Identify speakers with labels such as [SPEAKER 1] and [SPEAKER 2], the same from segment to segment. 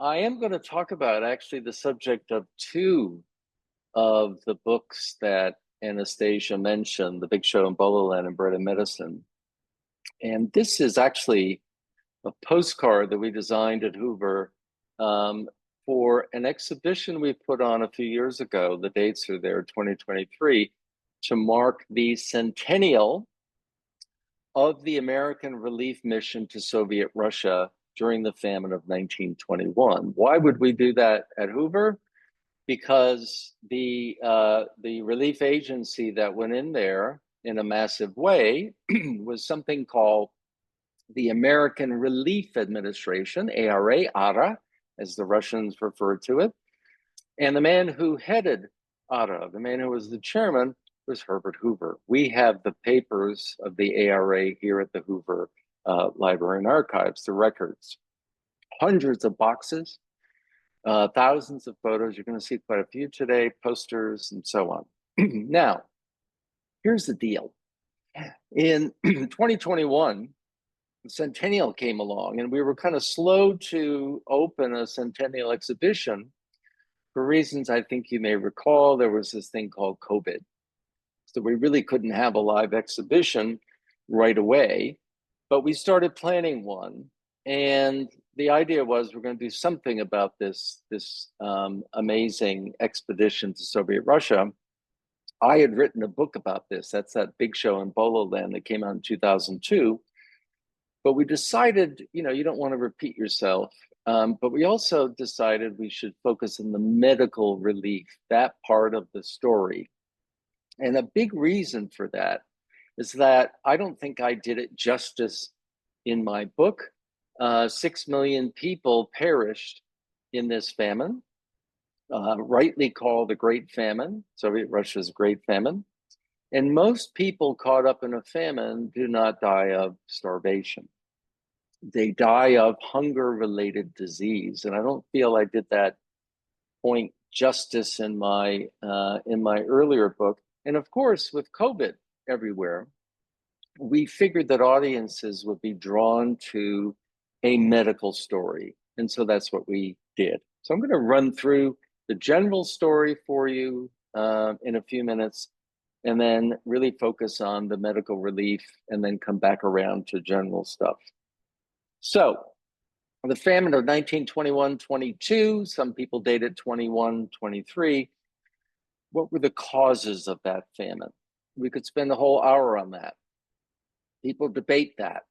[SPEAKER 1] I am going to talk about actually the subject of two of the books that Anastasia mentioned, The Big Show in Bolo Land and Bread and Medicine. And this is actually a postcard that we designed at Hoover um, for an exhibition we put on a few years ago. The dates are there, 2023, to mark the centennial of the American relief mission to Soviet Russia during the famine of 1921. Why would we do that at Hoover? Because the relief agency that went in there in a massive way was something called the American Relief Administration, ARA, as the Russians referred to it. And the man who headed ARA, the man who was the chairman, was Herbert Hoover. We have the papers of the ARA here at the Hoover Library and Archives, the records, hundreds of boxes, thousands of photos. You're going to see quite a few today, posters, and so on. Now, here's the deal. In 2021, the Centennial came along, and we were kind of slow to open a Centennial exhibition for reasons I think you may recall. There was this thing called COVID. So we really couldn't have a live exhibition right away, but we started planning one. And the idea was we're going to do something about this amazing expedition to Soviet Russia. I had written a book about this. That's that Big Show in Bolo Land that came out in 2002. But we decided, you don't want to repeat yourself. But we also decided we should focus on the medical relief, that part of the story. And a big reason for that is that I don't think I did it justice in my book. 6 million people perished in this famine, rightly called the Great Famine, Soviet Russia's Great Famine. And most people caught up in a famine do not die of starvation. They die of hunger-related disease. And I don't feel I did that point justice in my earlier book. And of course, with COVID everywhere, we figured that audiences would be drawn to a medical story. And so that's what we did. So I'm going to run through the general story for you in a few minutes, and then really focus on the medical relief, and then come back around to general stuff. So the famine of 1921-22, some people date it 21-23. What were the causes of that famine? We could spend a whole hour on that. People debate that.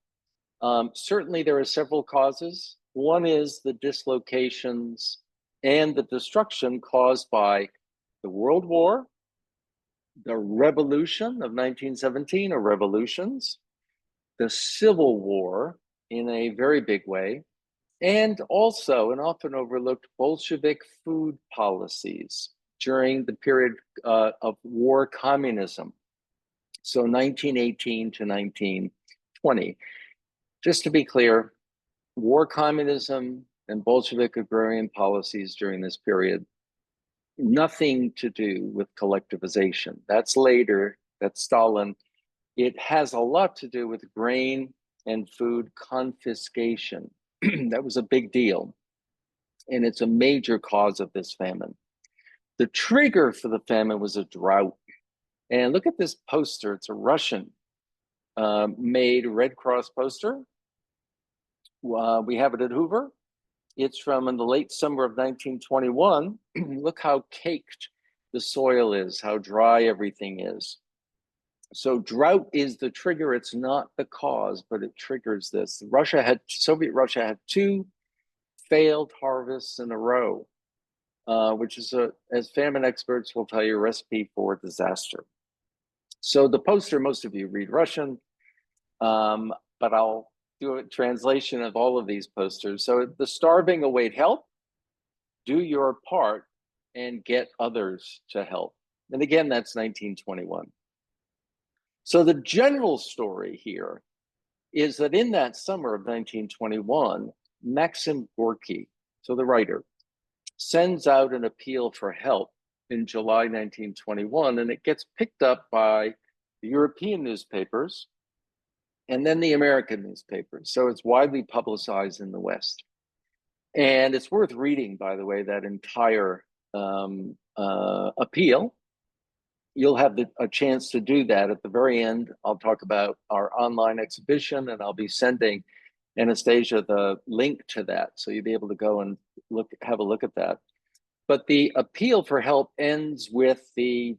[SPEAKER 1] Certainly there are several causes. One is the dislocations and the destruction caused by the World War, the Revolution of 1917, or revolutions, the Civil War in a very big way, and also, and often overlooked, Bolshevik food policies during the period of war communism. So 1918 to 1920. Just to be clear, war communism and Bolshevik agrarian policies during this period, nothing to do with collectivization. That's later, that's Stalin. It has a lot to do with grain and food confiscation. That was a big deal. And it's a major cause of this famine. The trigger for the famine was a drought. And look at this poster. It's a Russian made Red Cross poster. We have it at Hoover. It's from in the late summer of 1921. Look how caked the soil is, how dry everything is. So drought is the trigger. It's not the cause, but it triggers this. Soviet Russia had two failed harvests in a row, which is, as famine experts will tell you, a recipe for disaster. So the poster, most of you read Russian, but I'll do a translation of all of these posters. So the starving await help, do your part, and get others to help. And again, that's 1921. So the general story here is that in that summer of 1921, Maxim Gorky, so the writer, sends out an appeal for help in July 1921, and it gets picked up by the European newspapers and then the American newspapers. So it's widely publicized in the West. And it's worth reading, by the way, that entire appeal. You'll have a chance to do that at the very end. I'll talk about our online exhibition, and I'll be sending Anastasia the link to that, so you'll be able to go and have a look at that. But the appeal for help ends with the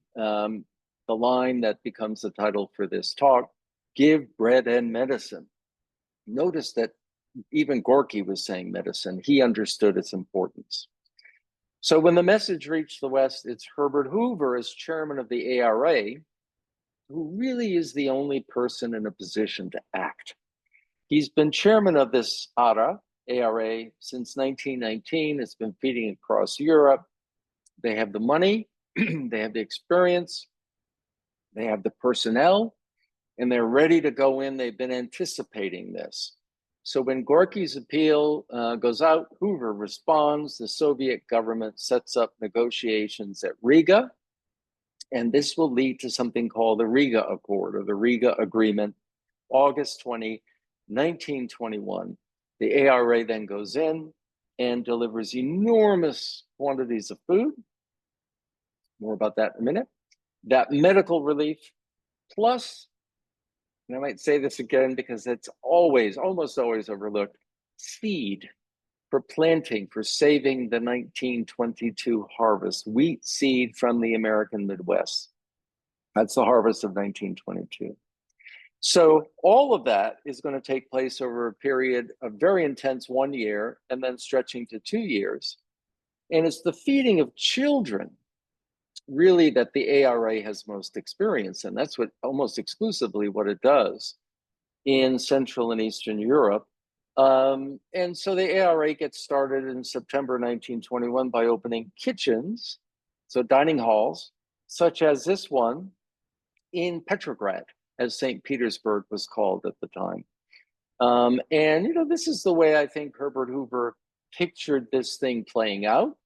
[SPEAKER 1] line that becomes the title for this talk: "Give bread and medicine." Notice that even Gorky was saying medicine. He understood its importance. So when the message reached the West, it's Herbert Hoover, as chairman of the ARA, who really is the only person in a position to act. He's been chairman of this ARA since 1919. It's been feeding across Europe. They have the money, they have the experience, they have the personnel, and they're ready to go in. They've been anticipating this. So when Gorky's appeal goes out, Hoover responds. The Soviet government sets up negotiations at Riga, and this will lead to something called the Riga Accord, or the Riga Agreement, August 20, 1921. The ARA then goes in and delivers enormous quantities of food. More about that in a minute. That medical relief, plus, and I might say this again because it's almost always overlooked, seed for planting, for saving the 1922 harvest, wheat seed from the American Midwest. That's the harvest of 1922. So all of that is going to take place over a period of very intense 1 year and then stretching to 2 years. And it's the feeding of children really that the ARA has most experience. And that's what almost exclusively what it does in Central and Eastern Europe. And so the ARA gets started in September 1921 by opening kitchens, so dining halls, such as this one in Petrograd, as St. Petersburg was called at the time. And, this is the way I think Herbert Hoover pictured this thing playing out.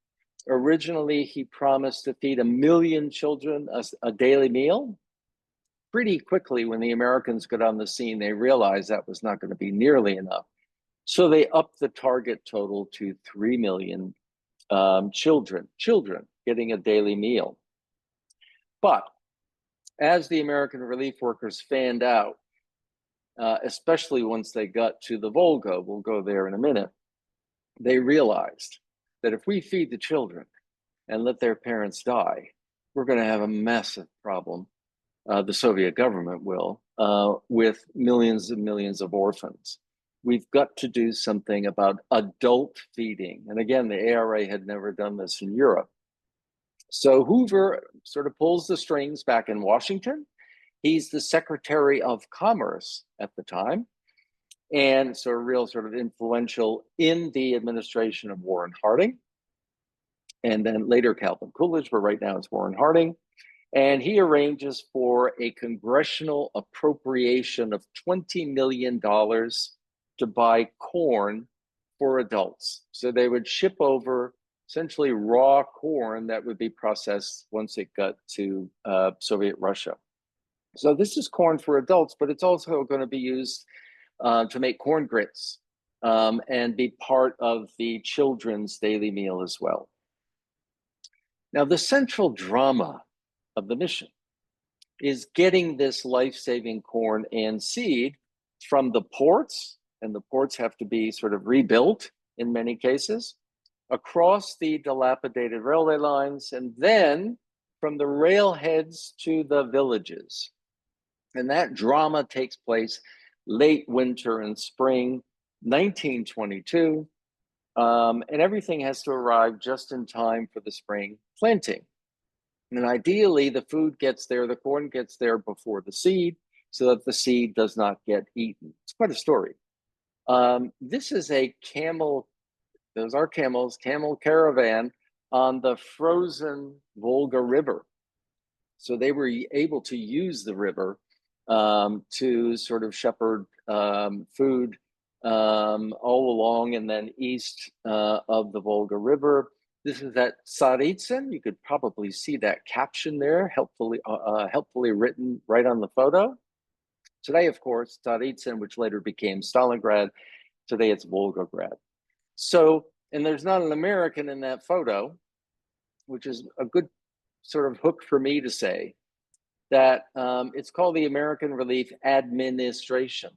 [SPEAKER 1] Originally, he promised to feed 1 million children a daily meal. Pretty quickly, when the Americans got on the scene, they realized that was not going to be nearly enough. So they upped the target total to 3 million children getting a daily meal. But as the American relief workers fanned out, especially once they got to the Volga, we'll go there in a minute, they realized that if we feed the children and let their parents die, we're going to have a massive problem. The Soviet government will, with millions and millions of orphans. We've got to do something about adult feeding. And again, the ARA had never done this in Europe. So Hoover sort of pulls the strings back in Washington. He's the Secretary of Commerce at the time, and so real sort of influential in the administration of Warren Harding, and then later Calvin Coolidge, but right now it's Warren Harding. And he arranges for a congressional appropriation of $20 million to buy corn for adults. So they would ship over essentially raw corn that would be processed once it got to Soviet Russia. So this is corn for adults, but it's also going to be used to make corn grits and be part of the children's daily meal as well. Now, the central drama of the mission is getting this life-saving corn and seed from the ports, and the ports have to be sort of rebuilt in many cases, across the dilapidated railway lines, and then from the railheads to the villages. And that drama takes place late winter and spring 1922, and everything has to arrive just in time for the spring planting. And ideally, the food gets there, the corn gets there before the seed, so that the seed does not get eaten. It's quite a story. This is a camel, those are camels, camel caravan on the frozen Volga River. So they were able to use the river to sort of shepherd food all along and then east of the Volga River. This is at Tsaritsyn. You could probably see that caption there, helpfully written right on the photo. Today, of course, Tsaritsyn, which later became Stalingrad, today it's Volgograd. So And there's not an American in that photo, which is a good sort of hook for me to say that it's called the American Relief Administration.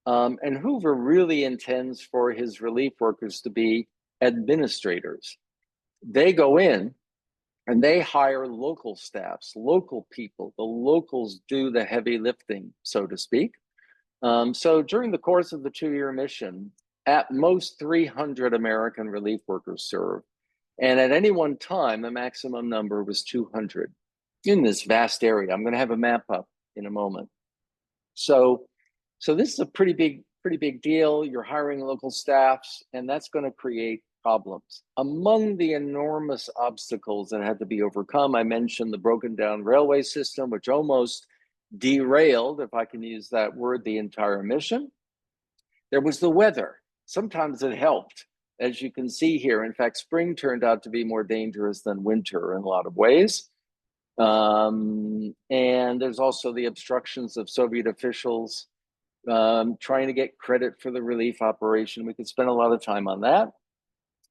[SPEAKER 1] And Hoover really intends for his relief workers to be administrators. They go in and they hire local staffs, local people. The locals do the heavy lifting, so to speak. So during the course of the 2-year mission, at most 300 American relief workers served. And at any one time, the maximum number was 200 in this vast area. I'm going to have a map up in a moment. So this is a pretty big deal. You're hiring local staffs, and that's going to create problems. Among the enormous obstacles that had to be overcome, I mentioned the broken down railway system, which almost derailed, if I can use that word, the entire mission. There was the weather. Sometimes it helped, as you can see here. In fact, spring turned out to be more dangerous than winter in a lot of ways. And there's also the obstructions of Soviet officials trying to get credit for the relief operation. We could spend a lot of time on that.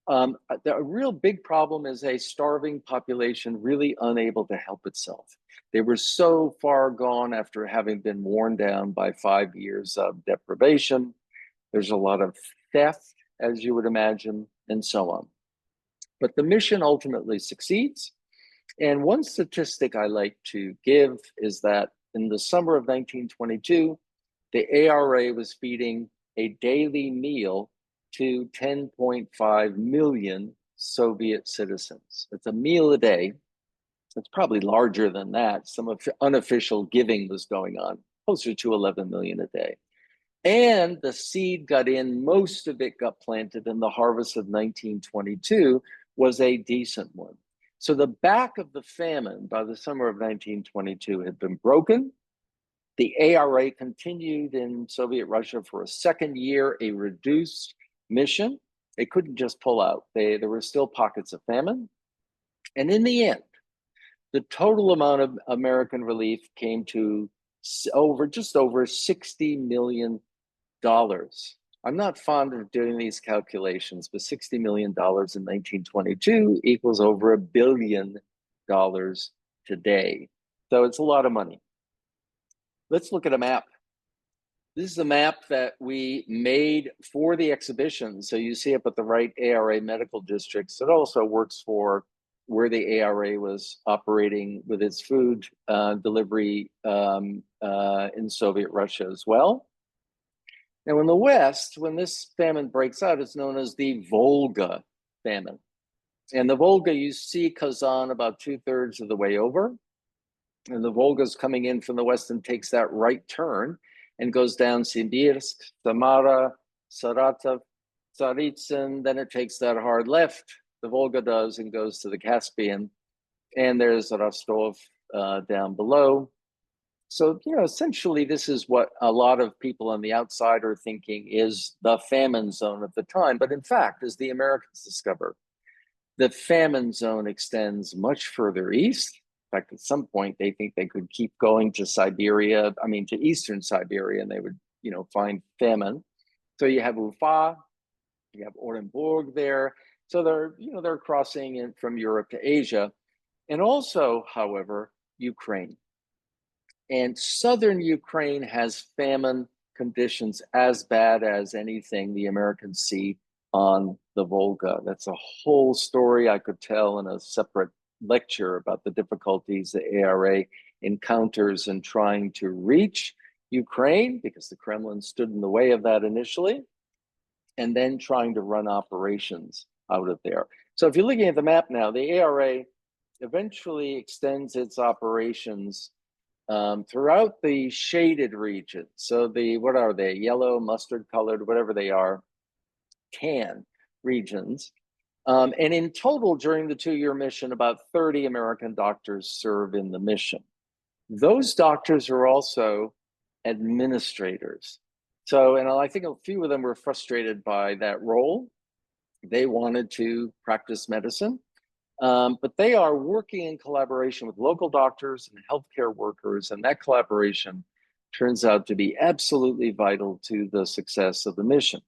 [SPEAKER 1] The real big problem is a starving population really unable to help itself. They were so far gone after having been worn down by 5 years of deprivation. There's a lot of theft, as you would imagine, and so on. But the mission ultimately succeeds. And one statistic I like to give is that in the summer of 1922, the ARA was feeding a daily meal to 10.5 million Soviet citizens. It's a meal a day. It's probably larger than that. Some unofficial giving was going on, closer to 11 million a day. And the seed got in, most of it got planted, and the harvest of 1922 was a decent one. So the back of the famine by the summer of 1922 had been broken. The ARA continued in Soviet Russia for a second year, a reduced mission. They couldn't just pull out. There were still pockets of famine. And in the end, the total amount of American relief came to just over $60 million. I'm not fond of doing these calculations, but $60 million in 1922 equals over $1 billion today. So it's a lot of money. Let's look at a map. This is a map that we made for the exhibition. So you see up at the right, ARA medical districts. It also works for where the ARA was operating with its food delivery in Soviet Russia as well. Now in the West, when this famine breaks out, it's known as the Volga famine. And the Volga, you see Kazan about 2/3 of the way over. And the Volga's coming in from the west and takes that right turn and goes down Simbirsk, Samara, Saratov, Tsaritsyn. Then it takes that hard left, the Volga does, and goes to the Caspian. And there's Rostov down below. So, essentially, this is what a lot of people on the outside are thinking is the famine zone of the time. But in fact, as the Americans discover, the famine zone extends much further east. In fact, at some point, they think they could keep going to Siberia, to eastern Siberia, and they would, find famine. So you have Ufa, you have Orenburg there. So they're crossing in from Europe to Asia. And also, however, Ukraine. And southern Ukraine has famine conditions as bad as anything the Americans see on the Volga. That's a whole story I could tell in a separate lecture about the difficulties the ARA encounters in trying to reach Ukraine, because the Kremlin stood in the way of that initially, and then trying to run operations out of there. So if you're looking at the map now, the ARA eventually extends its operations throughout the shaded region. So what are they? Yellow, mustard colored, whatever they are, tan regions. And in total, during the 2-year mission, about 30 American doctors serve in the mission. Those doctors are also administrators. So, and I think a few of them were frustrated by that role. They wanted to practice medicine. But they are working in collaboration with local doctors and healthcare workers, and that collaboration turns out to be absolutely vital to the success of the mission.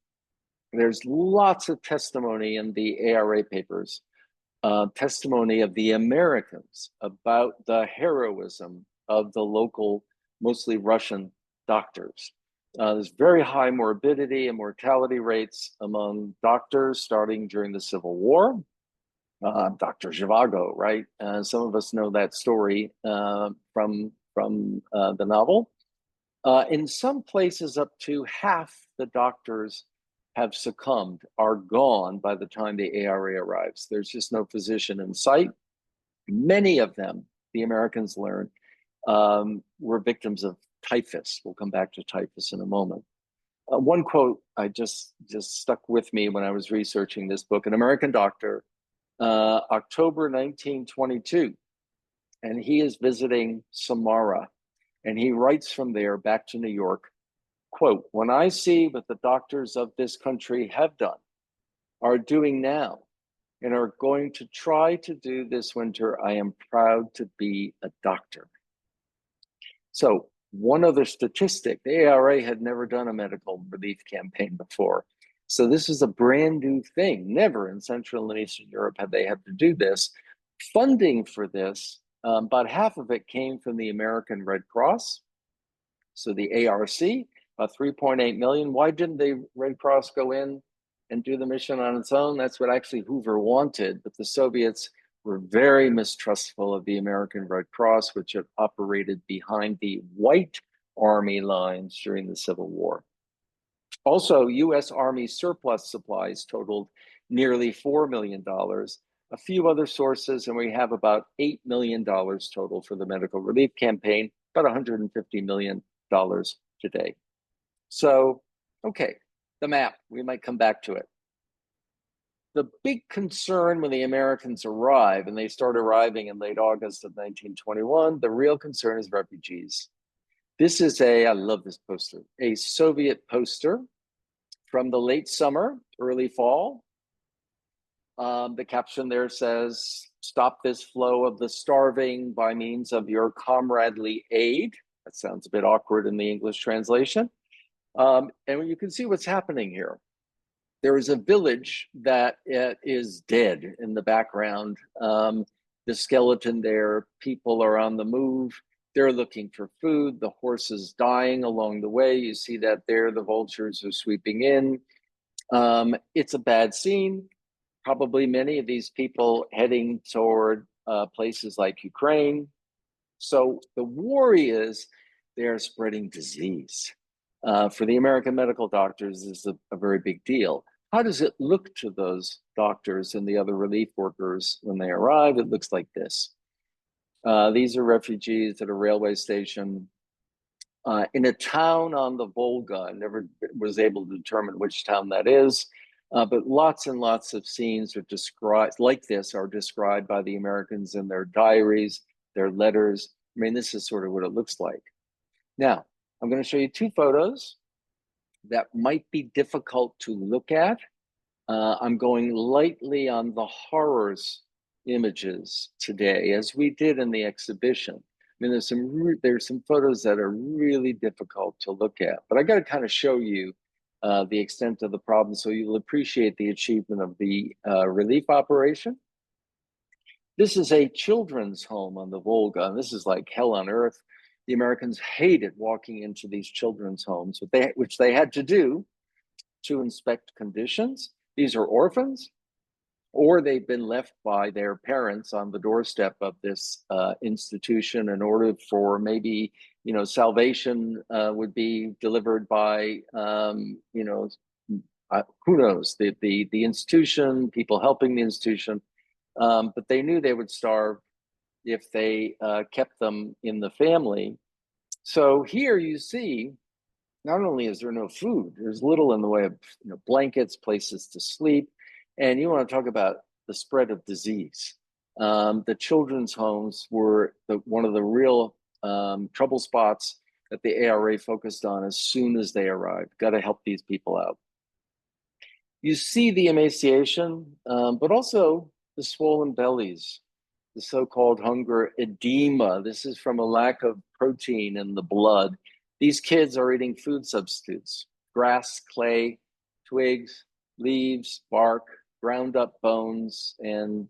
[SPEAKER 1] There's lots of testimony in the ARA papers, testimony of the Americans about the heroism of the local, mostly Russian doctors. There's very high morbidity and mortality rates among doctors starting during the Civil War. Dr. Zhivago, right? Some of us know that story from the novel. In some places, up to half the doctors have succumbed, are gone by the time the ARA arrives. There's just no physician in sight. Many of them, the Americans learned, were victims of typhus. We'll come back to typhus in a moment. One quote I just stuck with me when I was researching this book. An American doctor, October 1922, and he is visiting Samara, and he writes from there back to New York, quote, "When I see what the doctors of this country have done, are doing now, and are going to try to do this winter, I am proud to be a doctor." So one other statistic, the ARA had never done a medical relief campaign before. So this is a brand new thing. Never in Central and Eastern Europe had they had to do this. Funding for this, about half of it came from the American Red Cross. So the ARC, about 3.8 million. Why didn't the Red Cross go in and do the mission on its own? That's what actually Hoover wanted, but the Soviets were very mistrustful of the American Red Cross, which had operated behind the White Army lines during the Civil War. Also, US Army surplus supplies totaled nearly $4 million. A few other sources, and we have about $8 million total for the medical relief campaign, about $150 million today. So, okay, the map, we might come back to it. The big concern when the Americans arrive, and they start arriving in late August of 1921, the real concern is refugees. This is I love this poster, a Soviet poster from the late summer, early fall. The caption there says, "Stop this flow of the starving by means of your comradely aid." That sounds a bit awkward in the English translation. And you can see what's happening here. There is a village that is dead in the background. The skeleton there, people are on the move. They're looking for food. The horse is dying along the way. You see that there, the vultures are sweeping in. It's a bad scene. Probably many of these people heading toward places like Ukraine. So the worry is they're spreading disease. For the American medical doctors, this is a very big deal. How does it look to those doctors and the other relief workers when they arrive? It looks like this. These are refugees at a railway station in a town on the Volga. I never was able to determine which town that is, but lots and lots of scenes are described like this are described by the Americans in their diaries, their letters. I mean, this is sort of what it looks like. Now, I'm going to show you two photos that might be difficult to look at. I'm going lightly on the horrors images today, as we did in the exhibition. I mean, there's some photos that are really difficult to look at, but I got to kind of show you the extent of the problem so you'll appreciate the achievement of the relief operation. This is a children's home on the Volga, and this is like hell on earth. The Americans hated walking into these children's homes, which they had to do to inspect conditions. These are orphans, or they've been left by their parents on the doorstep of this institution in order for maybe, salvation would be delivered by, who knows, the institution, people helping the institution. But they knew they would starve if they kept them in the family. So here you see, not only is there no food, there's little in the way of blankets, places to sleep, and you want to talk about the spread of disease. The children's homes were one of the real trouble spots that the ARA focused on as soon as they arrived. Got to help these people out. You see the emaciation, but also the swollen bellies, the so-called hunger edema. This is from a lack of protein in the blood. These kids are eating food substitutes, grass, clay, twigs, leaves, bark, ground up bones, and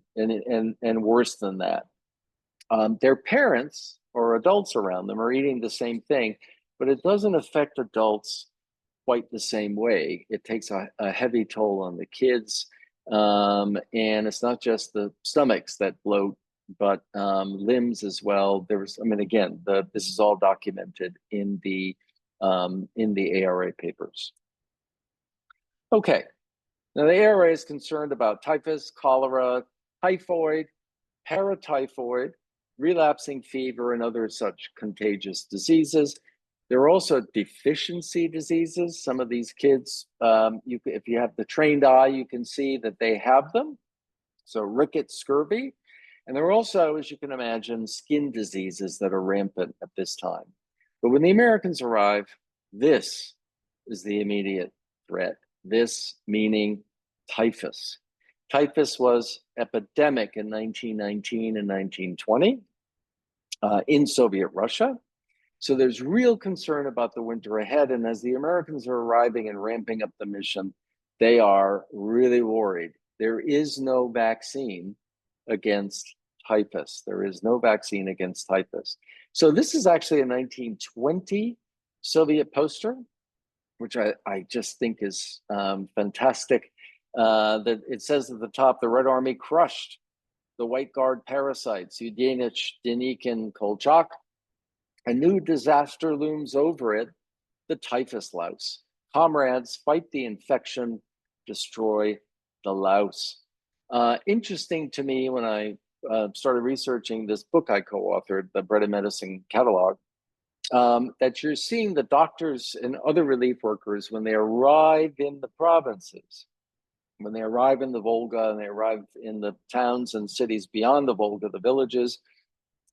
[SPEAKER 1] worse than that. Their parents or adults around them are eating the same thing, but it doesn't affect adults quite the same way. It takes a heavy toll on the kids. And it's not just the stomachs that bloat, but limbs as well. Again, this is all documented in the ARA papers. Okay, now the ARA is concerned about typhus, cholera, typhoid, paratyphoid, relapsing fever, and other such contagious diseases. There are also deficiency diseases. Some of these kids, if you have the trained eye, you can see that they have them. So rickets, scurvy. And there are also, as you can imagine, skin diseases that are rampant at this time. But when the Americans arrive, this is the immediate threat. This meaning typhus. Typhus was epidemic in 1919 and 1920 in Soviet Russia. So there's real concern about the winter ahead. And as the Americans are arriving and ramping up the mission, they are really worried. There is no vaccine against typhus. There is no vaccine against typhus. So this is actually a 1920 Soviet poster, which I just think is fantastic. That it says at the top, the Red Army crushed the White Guard parasites, Yudenich, Denikin, Kolchak. A new disaster looms over it, the typhus louse. Comrades, fight the infection, destroy the louse. Interesting to me when I started researching this book I co-authored, the Bread and Medicine Catalog, that you're seeing the doctors and other relief workers when they arrive in the provinces, when they arrive in the Volga and they arrive in the towns and cities beyond the Volga, the villages,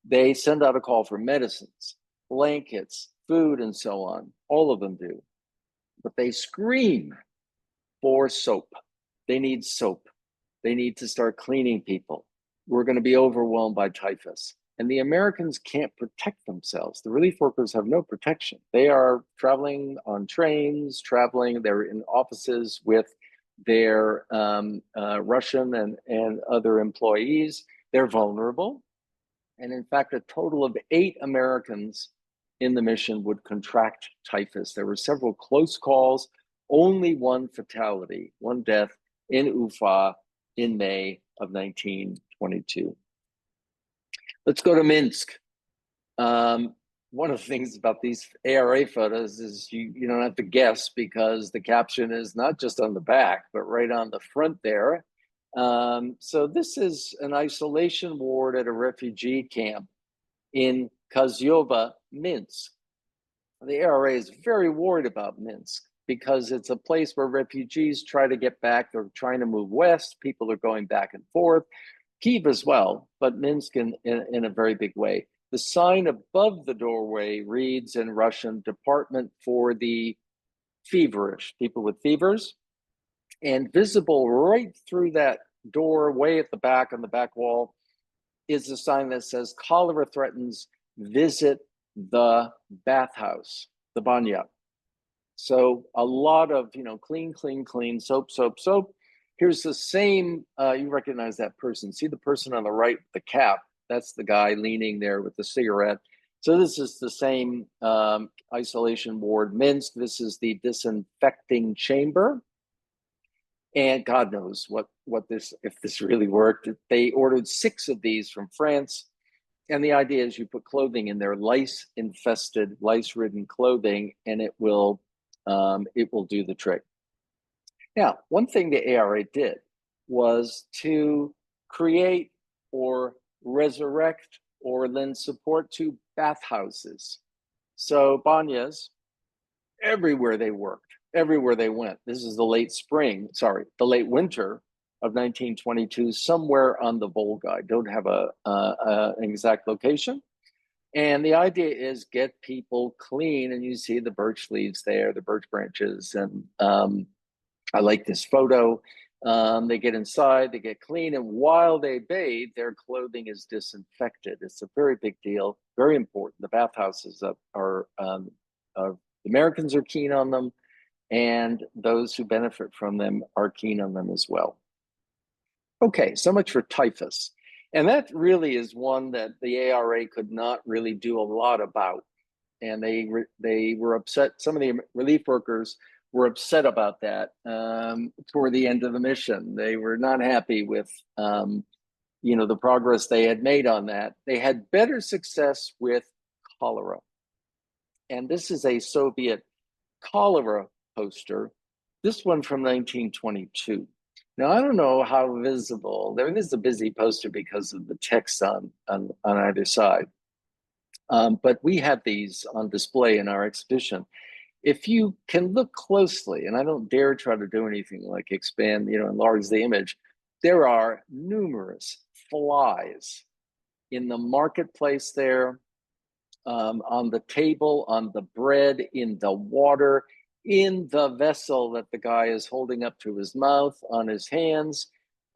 [SPEAKER 1] they send out a call for medicines, blankets, food, and so on. All of them do. But they scream for soap. They need soap. They need to start cleaning people. We're going to be overwhelmed by typhus. And the Americans can't protect themselves. The relief workers have no protection. They are traveling on trains, they're in offices with their Russian and other employees. They're vulnerable. And in fact, a total of 8 Americans in the mission would contract typhus. There were several close calls, only one fatality, one death in Ufa in May of 1922. Let's go to Minsk. One of the things about these ARA photos is you don't have to guess, because the caption is not just on the back, but right on the front there. So this is an isolation ward at a refugee camp in Kozyova, Minsk. The ARA is very worried about Minsk because it's a place where refugees try to get back. They're trying to move west. People are going back and forth. Kyiv as well, but Minsk in a very big way. The sign above the doorway reads in Russian, Department for the Feverish, people with fevers. And visible right through that door, way at the back on the back wall, is a sign that says, cholera threatens, visit the bathhouse, the banya. So a lot of, clean, clean, clean, soap, soap, soap. Here's the same, you recognize that person. See the person on the right, the cap, that's the guy leaning there with the cigarette. So this is the same isolation ward, Minsk. This is the disinfecting chamber. And God knows if this really worked. They ordered 6 of these from France. And the idea is you put clothing in there, lice-infested, lice-ridden clothing, and it will do the trick. Now, one thing the ARA did was to create or resurrect or lend support to bathhouses. So banyas, everywhere they worked, everywhere they went. This is the late winter of 1922, somewhere on the Volga. I don't have an exact location. And the idea is get people clean, and you see the birch leaves there, the birch branches, and I like this photo. They get inside, they get clean, and while they bathe, their clothing is disinfected. It's a very big deal, very important. The bathhouses the Americans are keen on them. and those who benefit from them are keen on them as well. Okay, so much for typhus. And that really is one that the ARA could not really do a lot about. And they were upset. Some of the relief workers were upset about that toward the end of the mission. They were not happy with the progress they had made on that. They had better success with cholera. And this is a Soviet cholera poster, this one from 1922. Now, I don't know how visible, I mean, this is a busy poster because of the text on either side. But we have these on display in our exhibition. If you can look closely, and I don't dare try to do anything like expand, enlarge the image, there are numerous flies in the marketplace there, on the table, on the bread, in the water, in the vessel that the guy is holding up to his mouth, on his hands.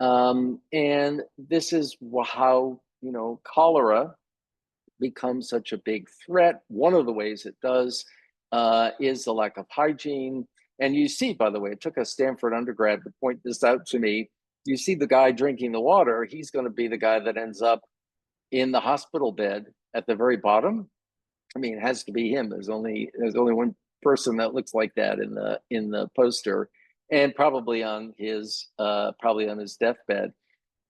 [SPEAKER 1] And this is how, cholera becomes such a big threat. One of the ways it does is the lack of hygiene. And you see, by the way, it took a Stanford undergrad to point this out to me. You see the guy drinking the water, he's going to be the guy that ends up in the hospital bed at the very bottom. I mean, it has to be him. There's only one person that looks like that in the poster, and probably on his deathbed.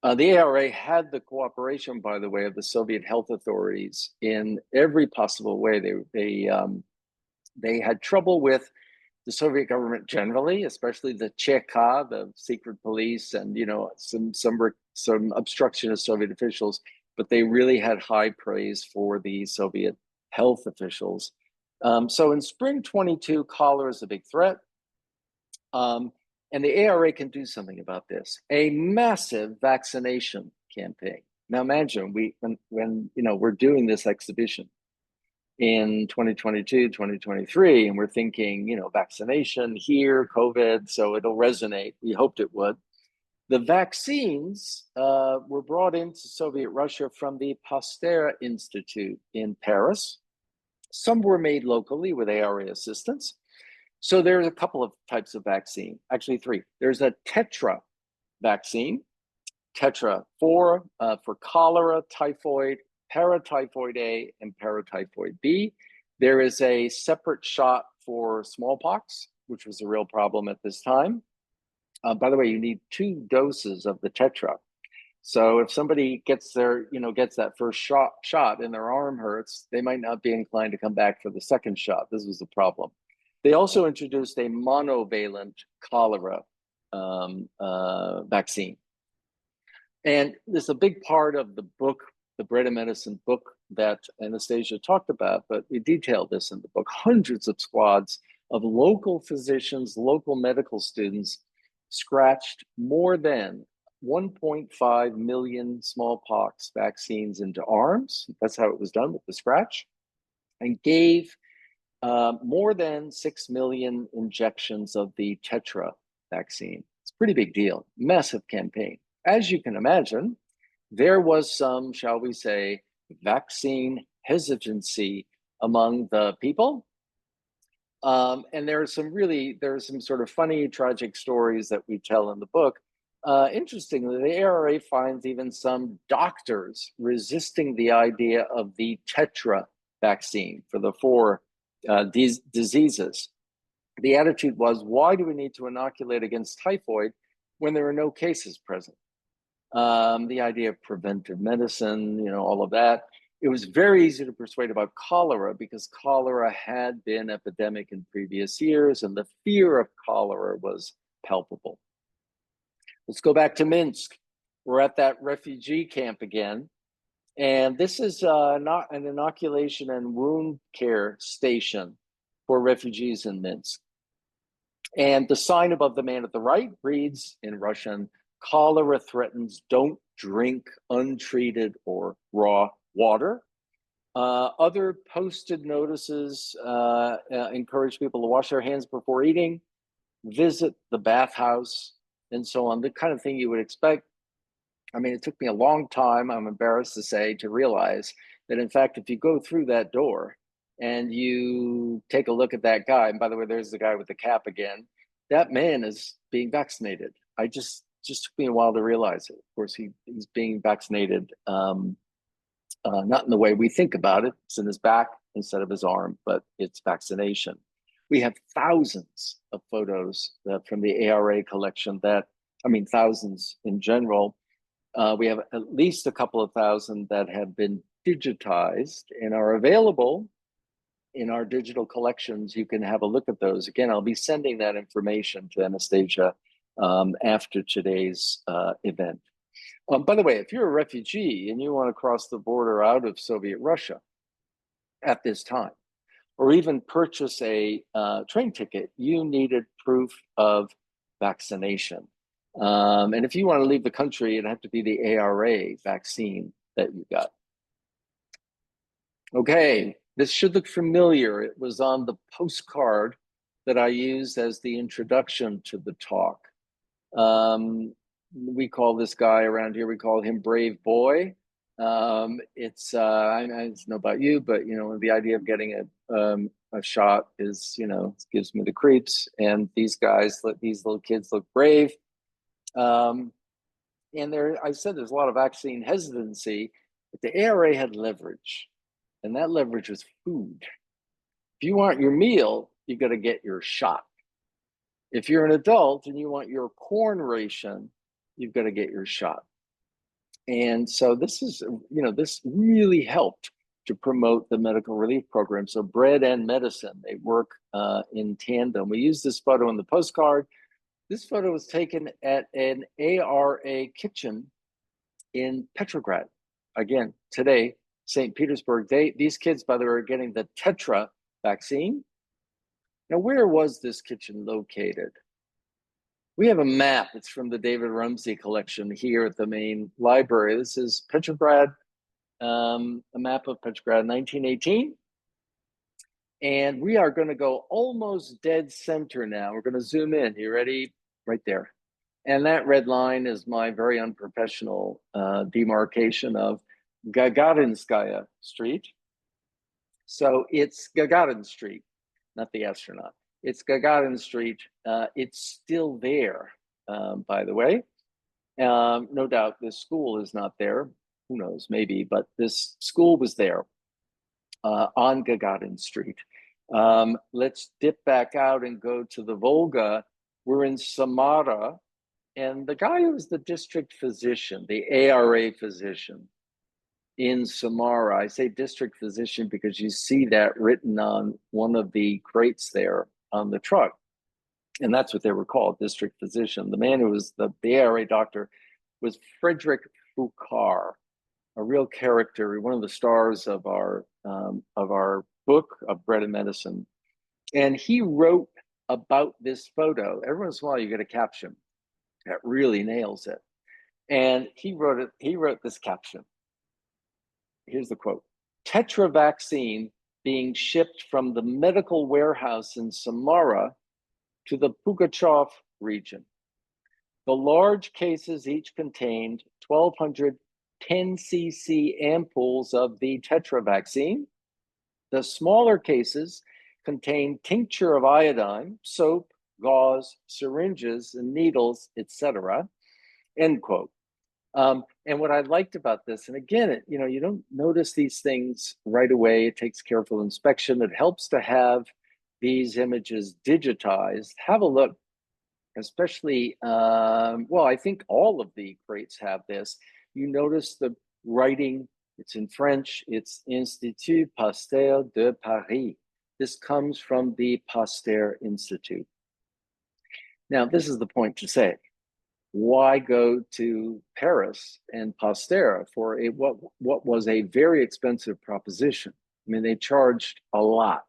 [SPEAKER 1] The ARA had the cooperation, by the way, of the Soviet health authorities in every possible way. They had trouble with the Soviet government generally, especially the Cheka, the secret police, and some obstruction of Soviet officials. But they really had high praise for the Soviet health officials. So in spring 22, cholera is a big threat. And the ARA can do something about this. A massive vaccination campaign. Now imagine when we're doing this exhibition in 2022, 2023, and we're thinking, vaccination here, COVID, so it'll resonate. We hoped it would. The vaccines were brought into Soviet Russia from the Pasteur Institute in Paris. Some were made locally with ARA assistance. So there's a couple of types of vaccine, actually three. There's a tetra vaccine, tetra for cholera, typhoid, paratyphoid A, and paratyphoid B. There is a separate shot for smallpox, which was a real problem at this time. By the way, you need 2 doses of the tetra. So if somebody gets that first shot and their arm hurts, they might not be inclined to come back for the second shot. This was the problem. They also introduced a monovalent cholera vaccine. And this is a big part of the book, the Bread and Medicine book that Anastasia talked about, but we detailed this in the book. Hundreds of squads of local physicians, local medical students scratched more than 1.5 million smallpox vaccines into arms. That's how it was done, with the scratch, and gave more than 6 million injections of the tetra vaccine. It's a pretty big deal, massive campaign. As you can imagine, there was some, shall we say, vaccine hesitancy among the people. And there are some sort of funny, tragic stories that we tell in the book. Interestingly, the ARA finds even some doctors resisting the idea of the tetra vaccine for the 4 diseases. The attitude was, why do we need to inoculate against typhoid when there are no cases present? The idea of preventive medicine, all of that. It was very easy to persuade about cholera because cholera had been epidemic in previous years, and the fear of cholera was palpable. Let's go back to Minsk. We're at that refugee camp again. And this is not an inoculation and wound care station for refugees in Minsk. And the sign above the man at the right reads in Russian, cholera threatens, don't drink untreated or raw water. Other posted notices encourage people to wash their hands before eating, visit the bathhouse, and so on, the kind of thing you would expect. I mean, it took me a long time, I'm embarrassed to say, to realize that, in fact, if you go through that door, and you take a look at that guy, and by the way, there's the guy with the cap again. That man is being vaccinated. I just took me a while to realize it. Of course, he's being vaccinated, not in the way we think about it. It's in his back instead of his arm, but it's vaccination. We have thousands of photos from the ARA collection thousands in general. We have at least a couple of thousand that have been digitized and are available in our digital collections. You can have a look at those. Again, I'll be sending that information to Anastasia after today's event. By the way, if you're a refugee and you want to cross the border out of Soviet Russia at this time, or even purchase a train ticket, you needed proof of vaccination. And if you want to leave the country, it'd have to be the ARA vaccine that you got. Okay, this should look familiar. It was on the postcard that I used as the introduction to the talk. We call this guy around here, we call him Brave Boy. I don't know about you, but the idea of getting a shot is, gives me the creeps. And these little kids look brave. And I said there's a lot of vaccine hesitancy, but the ARA had leverage, and that leverage was food. If you want your meal, you got to get your shot. If you're an adult and you want your corn ration, you've got to get your shot. And so this really helped to promote the medical relief program. So bread and medicine, they work in tandem. We use this photo in the postcard. This photo was taken at an ARA kitchen in Petrograd. Again, today, St. Petersburg. These kids, by the way, are getting the Tetra vaccine. Now, where was this kitchen located? We have a map. It's from the David Rumsey collection here at the main library. This is Petrograd, a map of Petrograd, 1918. And we are going to go almost dead center now. We're going to zoom in. You ready? Right there. And that red line is my very unprofessional demarcation of Gagarinskaya Street. So it's Gagarin Street, not the astronaut. It's Gagarin Street. It's still there, by the way. No doubt this school is not there. Who knows, maybe, but this school was there on Gagarin Street. Let's dip back out and go to the Volga. We're in Samara, and the guy who was the district physician, the ARA physician in Samara, I say district physician because you see that written on one of the crates there on the truck. And that's what they were called, district physician. The man who was the ARA doctor was Frederick Foucault, a real character, one of the stars of our book of Bread and Medicine. And he wrote about this photo. Every once in a while, you get a caption that really nails it. And he wrote this caption. Here's the quote: Tetra vaccine being shipped from the medical warehouse in Samara to the Pugachev region. The large cases each contained 1,200 10 cc ampoules of the Tetra vaccine. The smaller cases contained tincture of iodine, soap, gauze, syringes, and needles, etc. End quote. And what I liked about this, and again, you don't notice these things right away. It takes careful inspection. It helps to have these images digitized. Have a look, especially, I think all of the crates have this. You notice the writing, it's in French, it's Institut Pasteur de Paris. This comes from the Pasteur Institute. Now, this is the point to say. Why go to Paris and Pasteur for what was a very expensive proposition? I mean, they charged a lot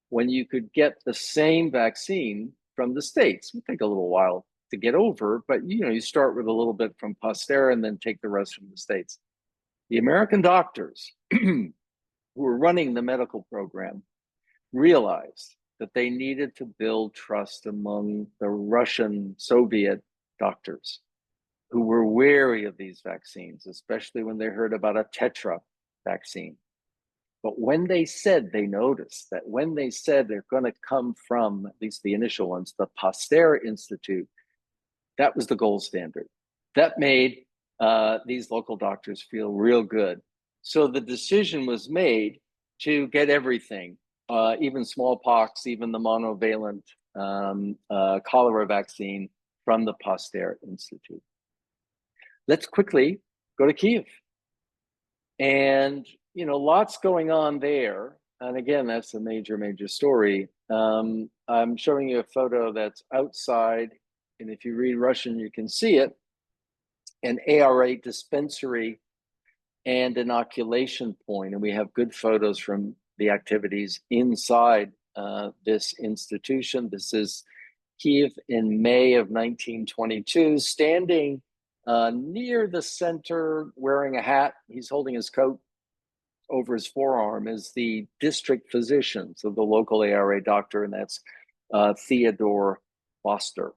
[SPEAKER 1] when you could get the same vaccine from the States. It would take a little while to get over, but you start with a little bit from Pasteur and then take the rest from the States. The American doctors who were running the medical program realized that they needed to build trust among the Russian Soviet doctors who were wary of these vaccines, especially when they heard about a Tetra vaccine. But when they said, they noticed that when they said they're going to come from, at least the initial ones, the Pasteur Institute, that was the gold standard. That made these local doctors feel real good. So the decision was made to get everything, even smallpox, even the monovalent cholera vaccine from the Pasteur Institute. Let's quickly go to Kiev. And, you know, lots going on there. And again, that's a major, major story. I'm showing you a photo that's outside. And if you read Russian, you can see it. An ARA dispensary and inoculation point. And we have good photos from the activities inside this institution. This is Kiev in May of 1922, standing near the center, wearing a hat. He's holding his coat over his forearm, is the district physician, so the local ARA doctor, and that's Theodore Foster.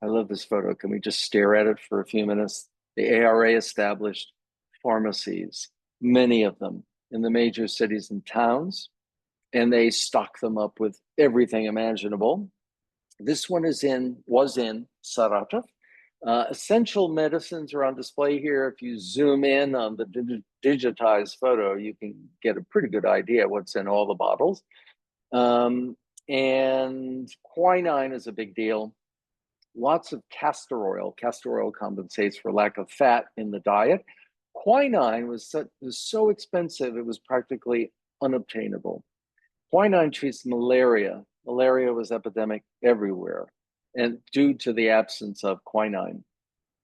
[SPEAKER 1] I love this photo. Can we just stare at it for a few minutes? The ARA established pharmacies, many of them in the major cities and towns, and they stock them up with everything imaginable. This one was in Saratov. Essential medicines are on display here. If you zoom in on the digitized photo, you can get a pretty good idea what's in all the bottles. And quinine is a big deal. Lots of castor oil. Castor oil compensates for lack of fat in the diet. Quinine was so expensive, it was practically unobtainable. Quinine treats malaria. Malaria was epidemic everywhere, and due to the absence of quinine.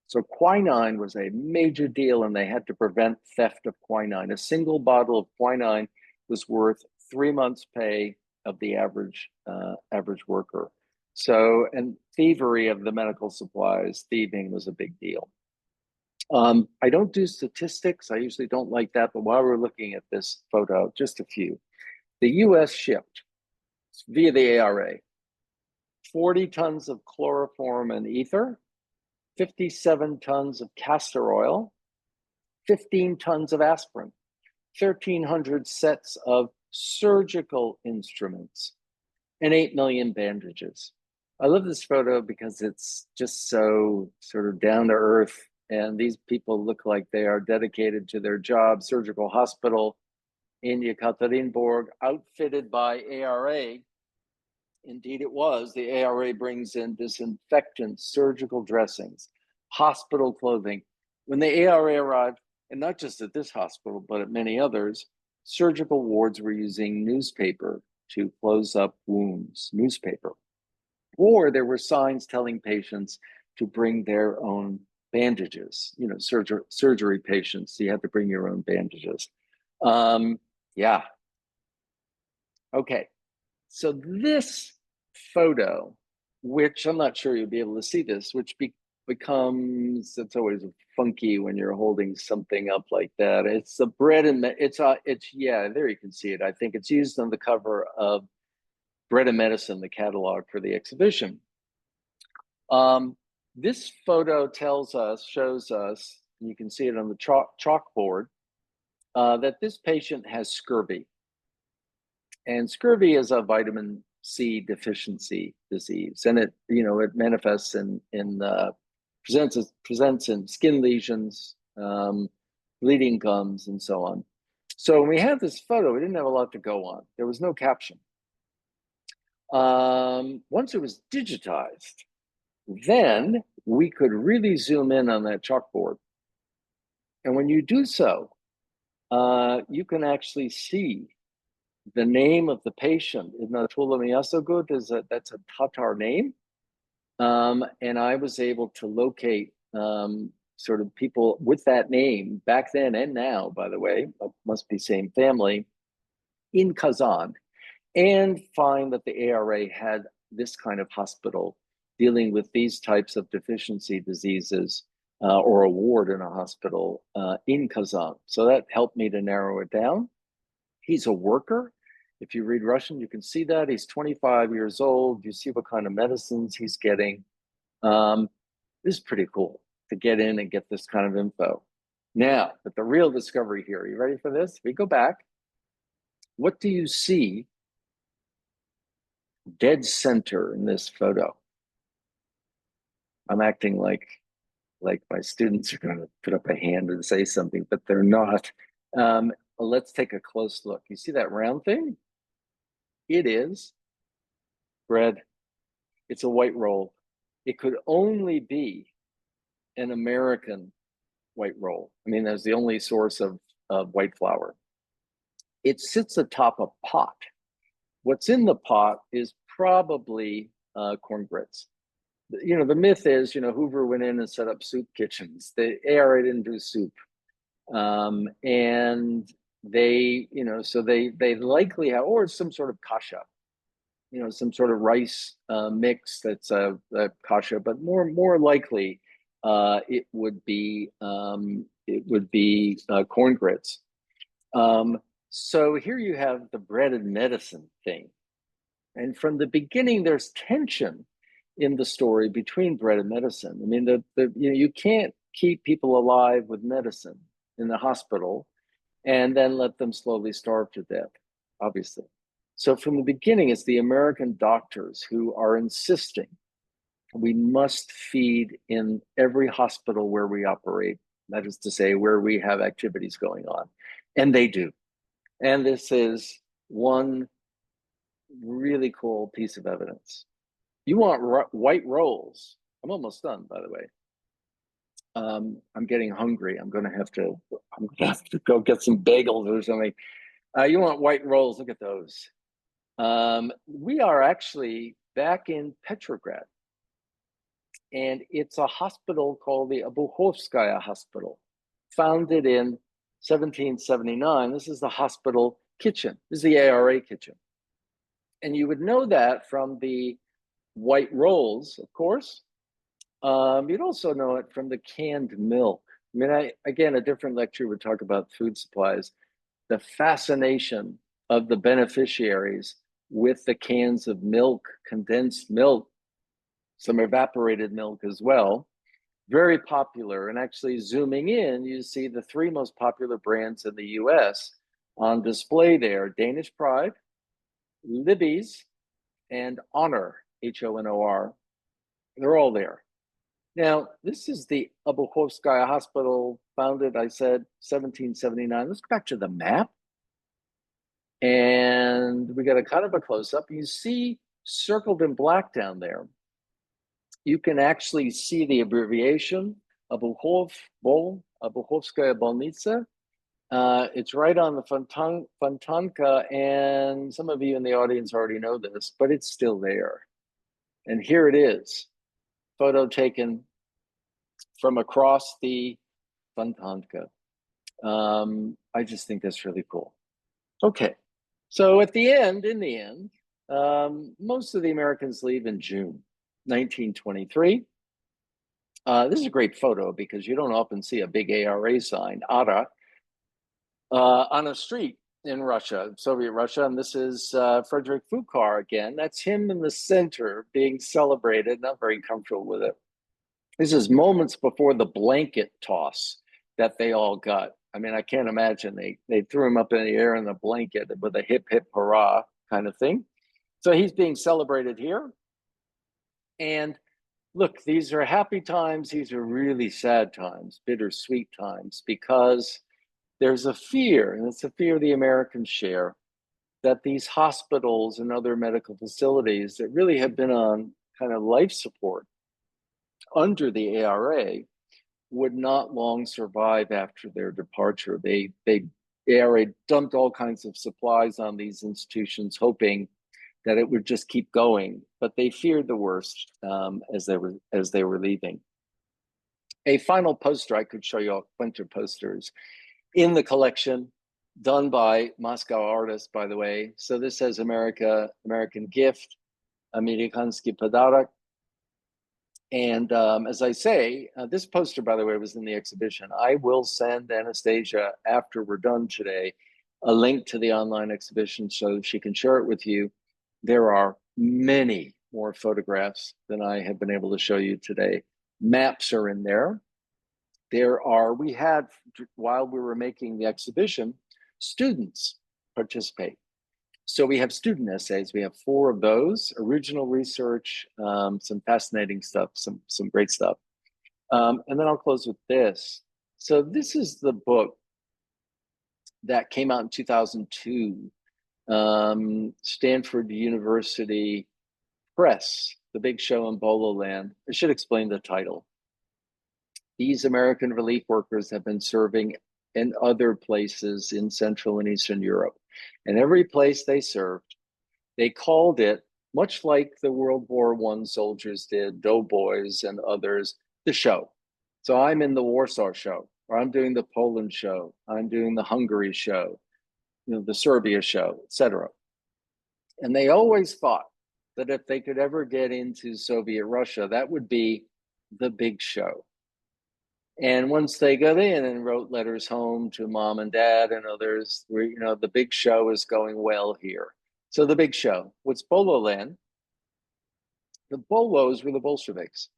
[SPEAKER 1] So quinine was a major deal, and they had to prevent theft of quinine. A single bottle of quinine was worth 3 months' pay of the average worker. So, and thievery of the medical supplies, thieving was a big deal. I don't do statistics. I usually don't like that, but while we're looking at this photo, just a few. The US shipped via the ARA 40 tons of chloroform and ether, 57 tons of castor oil, 15 tons of aspirin, 1,300 sets of surgical instruments, and 8 million bandages. I love this photo because it's just so sort of down to earth, and these people look like they are dedicated to their job. Surgical hospital in Yekaterinburg, outfitted by ARA. Indeed, it was. The ARA brings in disinfectants, surgical dressings, hospital clothing. When the ARA arrived, and not just at this hospital, but at many others, surgical wards were using newspaper to close up wounds, newspaper. Or there were signs telling patients to bring their own bandages. You know, surgery patients, you have to bring your own bandages. Yeah. Okay. So this photo, which I'm not sure you'll be able to see this, which becomes, it's always funky when you're holding something up like that. It's the bread and yeah, there you can see it. I think it's used on the cover of Bread and Medicine, the catalog for the exhibition. This photo shows us, and you can see it on the chalkboard, that this patient has scurvy. And scurvy is a vitamin C deficiency disease, and it manifests presents in skin lesions, bleeding gums, and so on. So when we had this photo, we didn't have a lot to go on. There was no caption. Once it was digitized, then we could really zoom in on that chalkboard. And when you do so, you can actually see the name of the patient. That's a Tatar name. And I was able to locate sort of people with that name back then and now, by the way, must be same family, in Kazan, and find that the ARA had this kind of hospital dealing with these types of deficiency diseases, or a ward in a hospital in Kazan. So that helped me to narrow it down. He's a worker. If you read Russian, you can see that. He's 25 years old. You see what kind of medicines he's getting. This is pretty cool to get in and get this kind of info. Now, but the real discovery here, are you ready for this? We go back. What do you see dead center in this photo? I'm acting like my students are going to put up a hand and say something, but they're not. Let's take a close look. You see that round thing? It is bread. It's a white roll. It could only be an American white roll. I mean, that's the only source of white flour. It sits atop a pot. What's in the pot is probably corn grits. You know, the myth is, you know, Hoover went in and set up soup kitchens. The ARA didn't do soup. And they, you know, so they likely have, or some sort of kasha, you know, some sort of rice mix that's a kasha, but more likely it would be corn grits. So here you have the bread and medicine thing, and from the beginning, there's tension in the story between bread and medicine. I mean, you know, you can't keep people alive with medicine in the hospital and then let them slowly starve to death, obviously. So from the beginning, it's the American doctors who are insisting we must feed in every hospital where we operate. That is to say, where we have activities going on. And they do. And this is one really cool piece of evidence. You want white rolls. I'm almost done, by the way. I'm getting hungry. I'm gonna have to go get some bagels or something. You want white rolls? Look at those. We are actually back in Petrograd, and it's a hospital called the Obukhovskaya Hospital, founded in 1779. This is the hospital kitchen. This is the ARA kitchen. And you would know that from the white rolls, of course. You'd also know it from the canned milk. I mean, again, a different lecture would talk about food supplies. The fascination of the beneficiaries with the cans of milk, condensed milk, some evaporated milk as well. Very popular. And actually, zooming in, you see the three most popular brands in the US on display there: Danish Pride, Libby's, and Honor, Honor. They're all there. Now, this is the Obukhovskaya Hospital, founded, I said, 1779. Let's go back to the map. And we got a kind of a close-up. You see circled in black down there, you can actually see the abbreviation, Obukhovskaya Bolnitsa. It's right on the Fontanka, and some of you in the audience already know this, but it's still there. And here it is, photo taken from across the Fontanka. I just think that's really cool. Okay, so in the end, most of the Americans leave in June 1923. This is a great photo because you don't often see a big ARA sign, ARA, on a street in Russia, Soviet Russia. And this is Frederick Fukar again. That's him in the center being celebrated, not very comfortable with it. This is moments before the blanket toss that they all got. I mean, I can't imagine they threw him up in the air in the blanket with a hip, hip, hurrah kind of thing. So he's being celebrated here. And look, these are happy times. These are really sad times, bittersweet times, because there's a fear, and it's a fear the Americans share, that these hospitals and other medical facilities that really have been on kind of life support under the ARA would not long survive after their departure. ARA dumped all kinds of supplies on these institutions, hoping that it would just keep going, but they feared the worst as they were leaving. A final poster, I could show you a bunch of posters in the collection, done by Moscow artists, by the way. So this says American gift, Amerikansky Podarak. And as I say, this poster, by the way, was in the exhibition. I will send Anastasia, after we're done today, a link to the online exhibition so she can share it with you. There are many more photographs than I have been able to show you today. Maps are in there. we had, while we were making the exhibition, students participate. So we have student essays. We have 4 of those, original research, some fascinating stuff, some great stuff. And then I'll close with this. So this is the book that came out in 2002, Stanford University Press, The Big Show in Bolo Land. I should explain the title. These American relief workers have been serving in other places in Central and Eastern Europe. And every place they served, they called it, much like the World War I soldiers did, doughboys and others, the show. So I'm in the Warsaw show, or I'm doing the Poland show, I'm doing the Hungary show, the Serbia show, etc. And they always thought that if they could ever get into Soviet Russia, that would be the big show. And once they got in and wrote letters home to mom and dad and others, the big show is going well here. So the big show. What's Bolo Land? The Bolos were the Bolsheviks.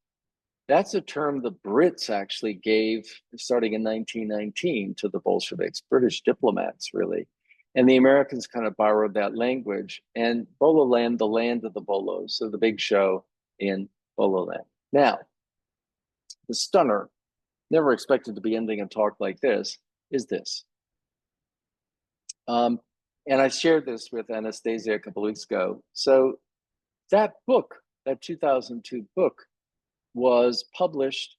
[SPEAKER 1] That's a term the Brits actually gave starting in 1919 to the Bolsheviks, British diplomats, really. And the Americans kind of borrowed that language. And Bolo Land, the land of the Bolos. So the big show in Bolo Land. Now, the stunner, never expected to be ending a talk like this, is this. And I shared this with Anastasia a couple of weeks ago. So that book, that 2002 book, was published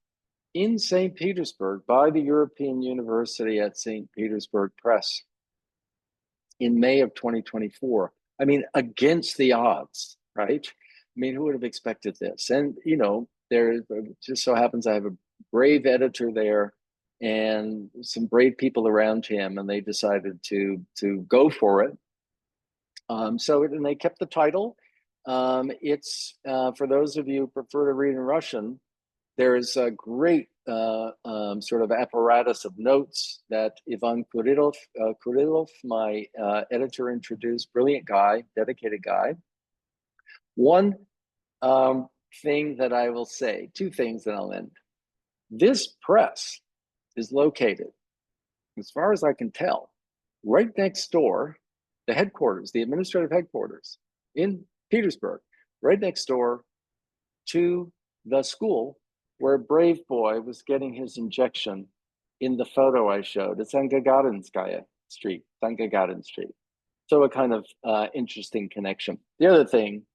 [SPEAKER 1] in St. Petersburg by the European University at St. Petersburg Press in May of 2024. I mean, against the odds, right? I mean, who would have expected this? And, there just so happens I have a brave editor there and some brave people around him, and they decided to go for it. And they kept the title. It's for those of you who prefer to read in Russian, there's a great sort of apparatus of notes that Ivan Kurilov, my editor, introduced. Brilliant guy, dedicated guy. One thing that I will say, 2 things that I'll end. This press is located, as far as I can tell, right next door, the headquarters, the administrative headquarters in Petersburg, right next door to the school where Brave Boy was getting his injection in the photo I showed. It's on Gagarin Street. So a kind of interesting connection. The other thing,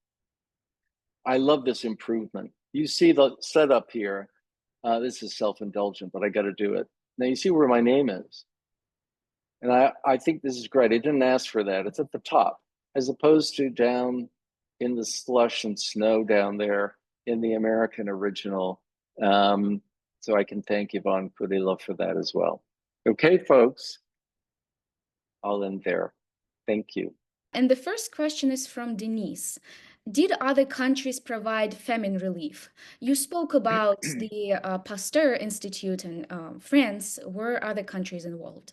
[SPEAKER 1] I love this improvement. You see the setup here. This is self-indulgent, but I got to do it. Now you see where my name is. And I think this is great. I didn't ask for that. It's at the top, as opposed to down in the slush and snow down there in the American original. So I can thank Ivan Kurilov for that as well. Okay, folks, I'll end there. Thank you.
[SPEAKER 2] And the first question is from Denise. Did other countries provide famine relief? You spoke about the Pasteur Institute in France. Were other countries involved?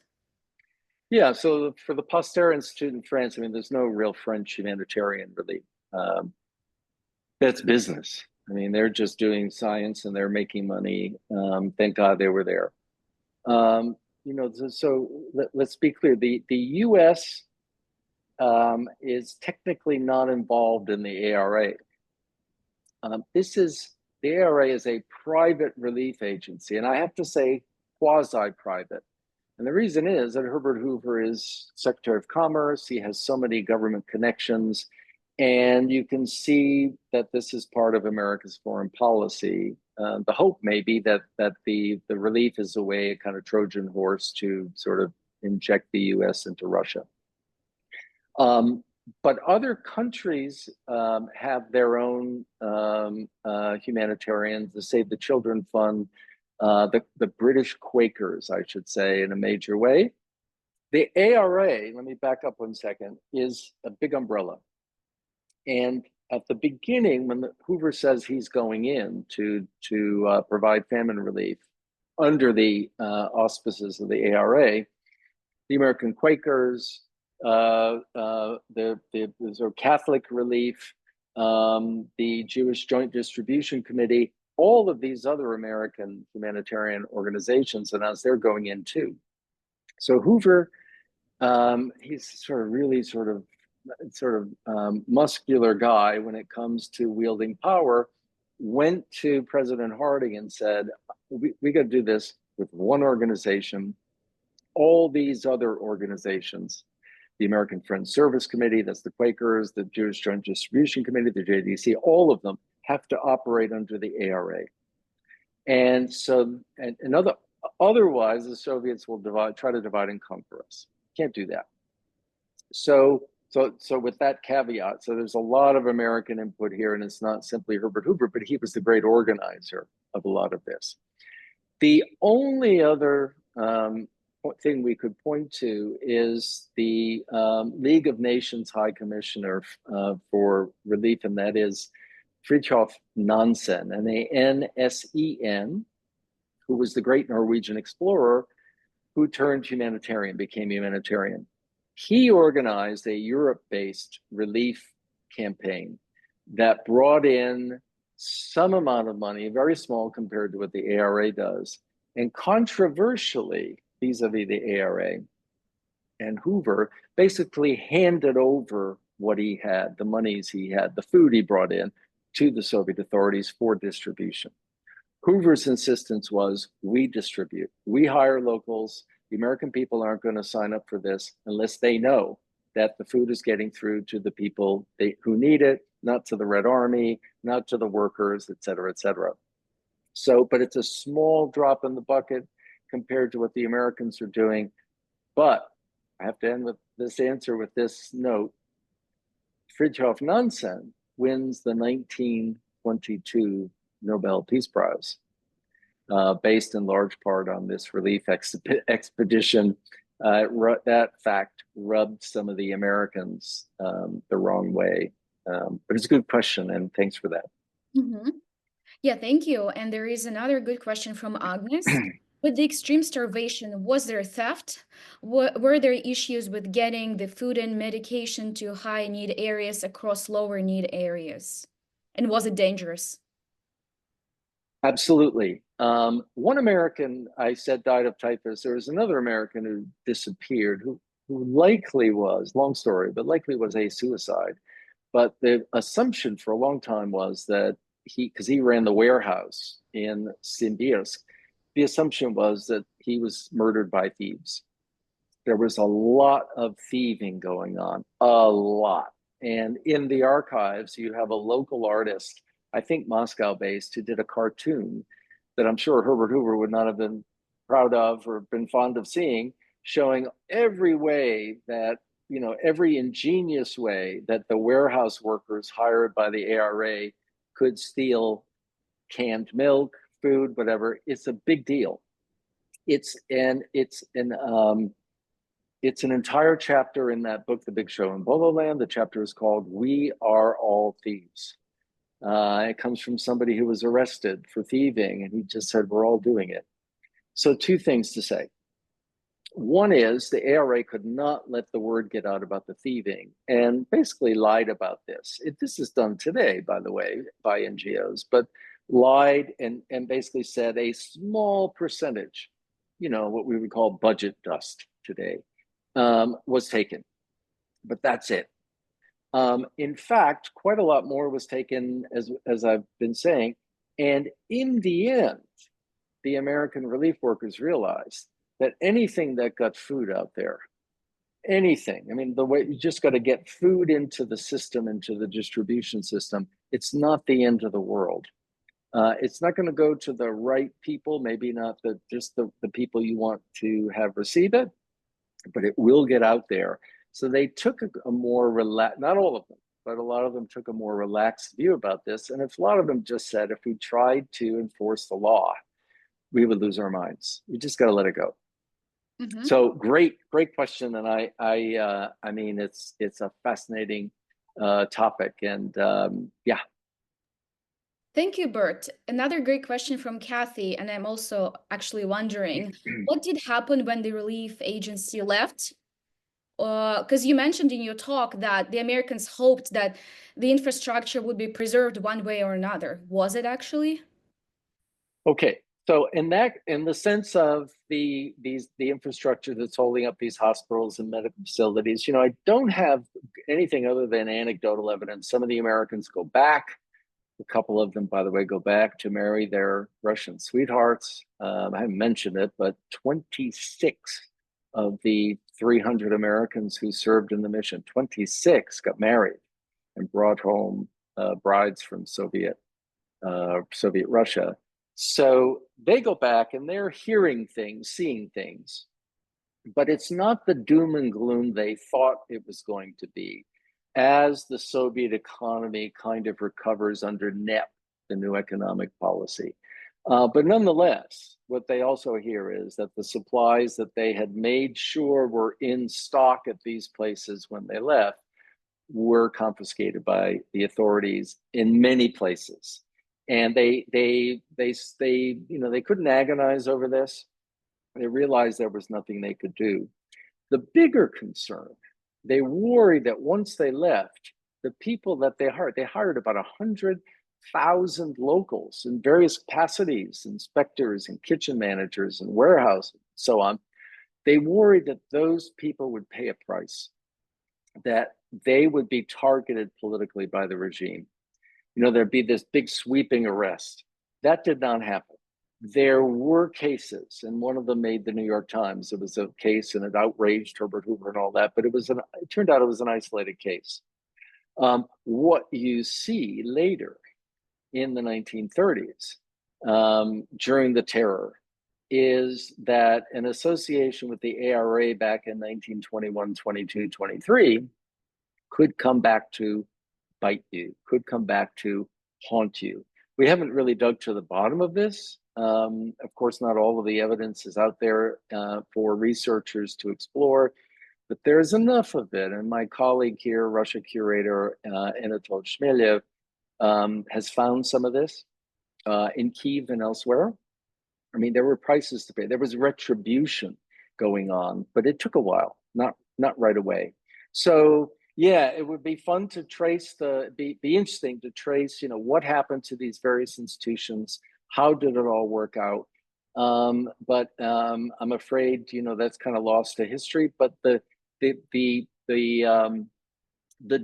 [SPEAKER 1] Yeah, so for the Pasteur Institute in France, I mean, there's no real French humanitarian relief. That's business. I mean, they're just doing science and they're making money. Thank God they were there. So let's be clear. The U.S. Is technically not involved in the ARA. The ARA is a private relief agency, and I have to say quasi-private. And the reason is that Herbert Hoover is Secretary of Commerce. He has so many government connections, and you can see that this is part of America's foreign policy. The hope may be that the relief is a way, a kind of Trojan horse to sort of inject the U.S. into Russia. But other countries have their own humanitarians. The Save the Children Fund, the British Quakers, I should say, in a major way. The ARA, let me back up 1 second, is a big umbrella. And at the beginning, when Hoover says he's going in to provide famine relief under the auspices of the ARA, the American Quakers, the Catholic Relief, the Jewish Joint Distribution Committee, all of these other American humanitarian organizations, and as they're going in too. So Hoover, he's sort of really muscular guy when it comes to wielding power, went to President Harding and said, we got to do this with one organization. All these other organizations, the American Friends Service Committee, that's the Quakers, the Jewish Joint Distribution Committee, the JDC, all of them have to operate under the ARA. And so, otherwise, the Soviets will try to divide and conquer us. Can't do that. So with that caveat, so there's a lot of American input here, and it's not simply Herbert Hoover, but he was the great organizer of a lot of this. The only other thing we could point to is the League of Nations High Commissioner for Relief, and that is Fridtjof Nansen, Nansen, who was the great Norwegian explorer who turned humanitarian, became humanitarian. He organized a Europe-based relief campaign that brought in some amount of money, very small compared to what the ARA does, and controversially, vis-a-vis the ARA, and Hoover basically handed over what he had, the monies he had, the food he brought in, to the Soviet authorities for distribution. Hoover's insistence was, we distribute, we hire locals. The American people aren't going to sign up for this unless they know that the food is getting through to the people who need it, not to the Red Army, not to the workers, et cetera, et cetera. So, but it's a small drop in the bucket compared to what the Americans are doing. But I have to end with this answer with this note. Fridtjof Nansen wins the 1922 Nobel Peace Prize, based in large part on this relief expedition. That fact rubbed some of the Americans the wrong way. But it's a good question, and thanks for that.
[SPEAKER 2] Mm-hmm. Yeah, thank you. And there is another good question from Agnes. With the extreme starvation, was there theft? Were there issues with getting the food and medication to high need areas across lower need areas? And was it dangerous?
[SPEAKER 1] Absolutely. One American, I said, died of typhus. There was another American who disappeared, who likely was, long story, but likely was a suicide. But the assumption for a long time was that because he ran the warehouse in Simbirsk, the assumption was that he was murdered by thieves. There was a lot of thieving going on, a lot. And in the archives, you have a local artist, I think Moscow based, who did a cartoon that I'm sure Herbert Hoover would not have been proud of or been fond of seeing, showing every way that, every ingenious way that the warehouse workers hired by the ARA could steal canned milk, food, whatever. It's a big deal. It's an entire chapter in that book, The Big Show in Bolo Land. The chapter is called "We Are All Thieves." It comes from somebody who was arrested for thieving, and he just said, "We're all doing it." So, two things to say. One is the ARA could not let the word get out about the thieving, and basically lied about this. This is done today, by the way, by NGOs, but lied and basically said a small percentage, what we would call budget dust today, was taken. But that's it. In fact, quite a lot more was taken, as I've been saying. And in the end, the American relief workers realized that anything that got food out there, anything, I mean, the way you just got to get food into the system, into the distribution system, it's not the end of the world. It's not going to go to the right people, maybe not just the people you want to have receive it, but it will get out there. So they took a more relaxed, not all of them, but a lot of them took a more relaxed view about this. And if a lot of them just said, if we tried to enforce the law, we would lose our minds. We just got to let it go.
[SPEAKER 2] Mm-hmm.
[SPEAKER 1] So great question. And I mean, it's a fascinating topic. And yeah.
[SPEAKER 2] Thank you, Bert. Another great question from Kathy, and I'm also actually wondering, what did happen when the relief agency left? Because you mentioned in your talk that the Americans hoped that the infrastructure would be preserved one way or another. Was it actually?
[SPEAKER 1] Okay. So in the sense of the infrastructure that's holding up these hospitals and medical facilities, I don't have anything other than anecdotal evidence. Some of the Americans go back. A couple of them, by the way, go back to marry their Russian sweethearts. I haven't mentioned it, but 26 of the 300 Americans who served in the mission, 26 got married and brought home brides from Soviet Russia. So they go back and they're hearing things, seeing things, but it's not the doom and gloom they thought it was going to be. As the Soviet economy kind of recovers under NEP, the new economic policy. But nonetheless, what they also hear is that the supplies that they had made sure were in stock at these places when they left were confiscated by the authorities in many places. And they couldn't agonize over this. They realized there was nothing they could do. The bigger concern, they worried that once they left, the people that they hired about 100,000 locals in various capacities, inspectors and kitchen managers and warehouse, and so on. They worried that those people would pay a price, that they would be targeted politically by the regime. There'd be this big sweeping arrest. That did not happen. There were cases, and one of them made the New York Times. It was a case, and it outraged Herbert Hoover and all that. But it turned out it was an isolated case. What you see later in the 1930s, during the terror, is that an association with the ARA back in 1921, 22, 23 could come back to bite you, could come back to haunt you. We haven't really dug to the bottom of this. Of course, not all of the evidence is out there for researchers to explore, but there's enough of it. And my colleague here, Russia curator Anatol Shmelev, has found some of this in Kyiv and elsewhere. I mean, there were prices to pay. There was retribution going on, but it took a while, not right away. So yeah, it would be fun to trace be interesting to trace, what happened to these various institutions. How did it all work out? But I'm afraid, that's kind of lost to history. But the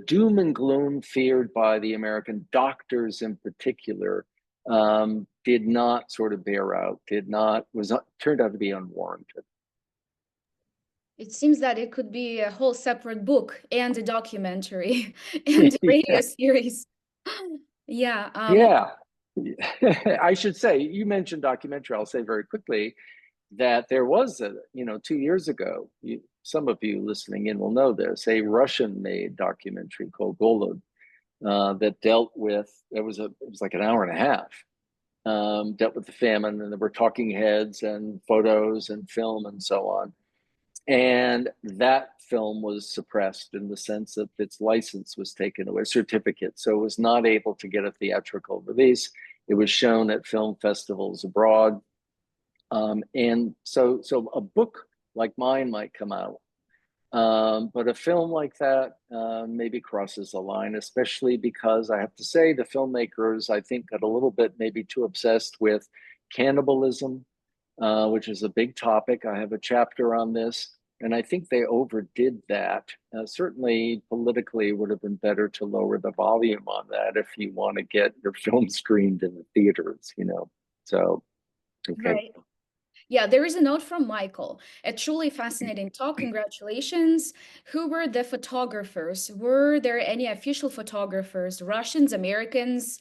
[SPEAKER 1] doom and gloom feared by the American doctors in particular did not sort of bear out, turned out to be unwarranted.
[SPEAKER 2] It seems that it could be a whole separate book and a documentary and a radio
[SPEAKER 1] Yeah.
[SPEAKER 2] series. Yeah.
[SPEAKER 1] Yeah. I should say, you mentioned documentary. I'll say very quickly that there was 2 years ago, some of you listening in will know this, a Russian-made documentary called Golod that dealt with, it was like an hour and a half, dealt with the famine, and there were talking heads and photos and film and so on. And that film was suppressed in the sense that its license was taken away, certificate. So it was not able to get a theatrical release. It was shown at film festivals abroad. And so a book like mine might come out. But a film like that maybe crosses a line, especially because I have to say the filmmakers, I think, got a little bit maybe too obsessed with cannibalism, which is a big topic. I have a chapter on this, and I think they overdid that. Certainly politically, it would have been better to lower the volume on that if you want to get your film screened in the theaters, So, okay.
[SPEAKER 2] Right. Yeah, there is a note from Michael. A truly fascinating talk. Congratulations. Who were the photographers? Were there any official photographers, Russians, Americans?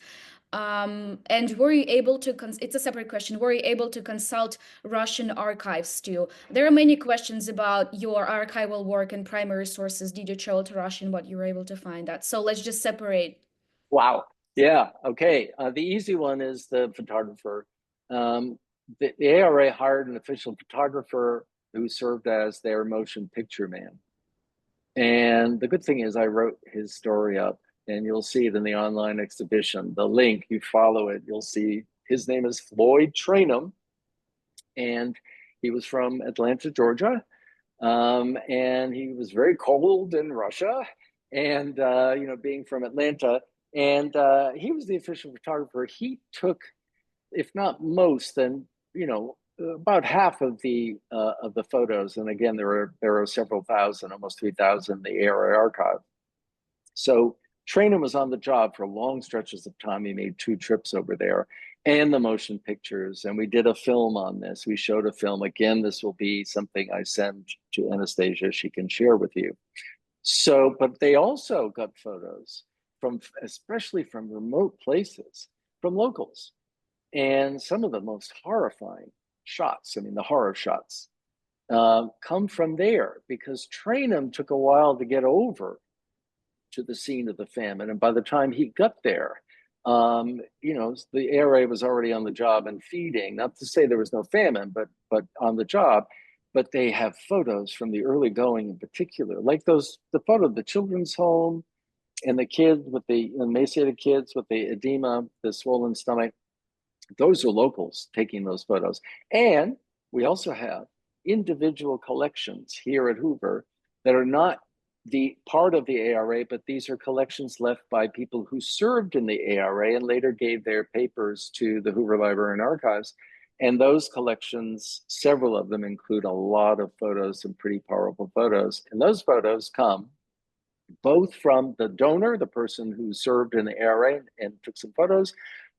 [SPEAKER 2] And were you able to, it's a separate question, were you able to consult Russian archives too? There are many questions about your archival work and primary sources. Did you travel to Russia and what you were able to find that? So let's just separate.
[SPEAKER 1] Wow. Yeah. Okay. The easy one is the photographer. The ARA hired an official photographer who served as their motion picture man. And the good thing is, I wrote his story up, and you'll see it in the online exhibition. The link, you follow it, you'll see his name is Floyd Trainum, and he was from Atlanta, Georgia. And he was very cold in Russia, and being from Atlanta, and he was the official photographer. He took if not most, then about half of the photos. And again, there are several thousand, almost 3,000 in the ARA archive. So Traynham was on the job for long stretches of time. He made 2 trips over there and the motion pictures. And we did a film on this. We showed a film. Again, this will be something I send to Anastasia. She can share with you. So, but they also got photos from, especially from remote places, from locals. And some of the most horrifying shots, I mean, the horror shots, come from there because Traynham took a while to get over to the scene of the famine. And by the time he got there, the ARA was already on the job and feeding. Not to say there was no famine, but on the job. But they have photos from the early going in particular, like the photo of the children's home and the kid with the emaciated kids with the edema, the swollen stomach. Those are locals taking those photos. And we also have individual collections here at Hoover that are not the part of the ARA, but these are collections left by people who served in the ARA and later gave their papers to the Hoover Library and Archives. And those collections, several of them include a lot of photos, some pretty powerful photos. And those photos come both from the donor, the person who served in the ARA and took some photos,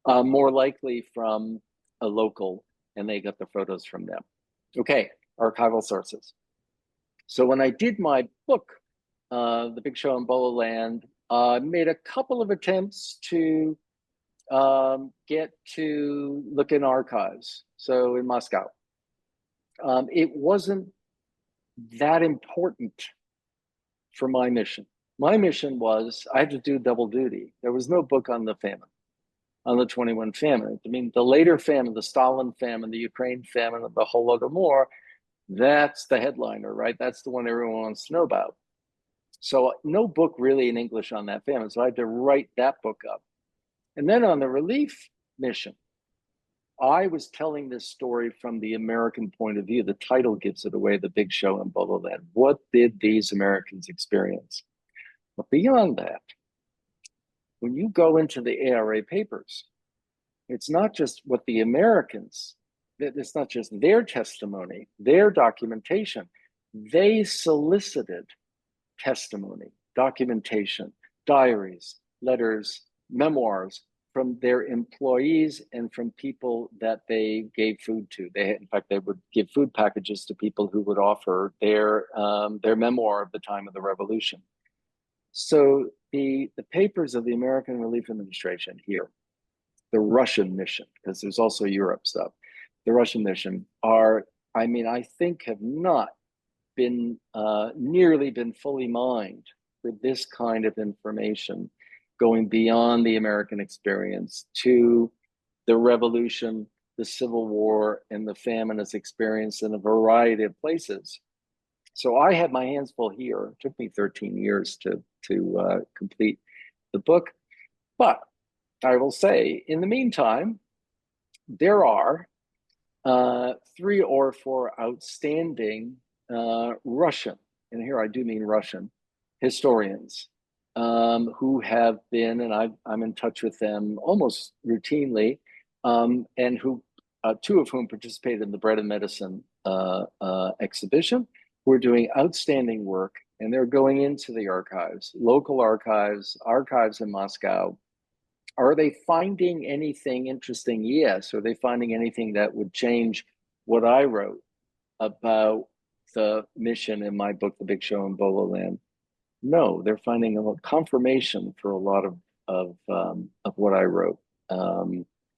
[SPEAKER 1] more likely from a local, and they got the photos from them. Okay, archival sources. So when I did my book, The Big Show in Bolo Land, I made a couple of attempts to get to look in archives, so in Moscow. It wasn't that important for my mission. My mission was I had to do double duty. There was no book on the famine, on the 21 famine. I mean, the later famine, the Stalin famine, the Ukraine famine, the Holodomor, that's the headliner, right? That's the one everyone wants to know about. So no book really in English on that famine. So I had to write that book up. And then on the relief mission, I was telling this story from the American point of view. The title gives it away, The Big Show in Bolo Land. What did these Americans experience? But beyond that, when you go into the ARA papers, it's not just what the Americans, it's not just their testimony, their documentation. They solicited testimony, documentation, diaries, letters, memoirs from their employees and from people that they gave food to. In fact, they would give food packages to people who would offer their memoir of the time of the revolution. So the papers of the American Relief Administration here, the Russian mission, because there's also Europe stuff, the Russian mission are, I mean, I think have not been nearly been fully mined for this kind of information, going beyond the American experience to the revolution, the Civil War, and the famine as experienced in a variety of places. So I had my hands full here. It took me 13 years to complete the book. But I will say, in the meantime, there are 3 or 4 outstanding Russian, and here I do mean Russian, historians who have been, and I'm in touch with them almost routinely, and who 2 of whom participated in the Bread and Medicine exhibition, who are doing outstanding work, and they're going into the archives, local archives, archives in Moscow. Are they finding anything interesting? Yes. Are they finding anything that would change what I wrote about the mission in my book, The Big Show in Bolo Land? No, they're finding a confirmation for a lot of what I wrote.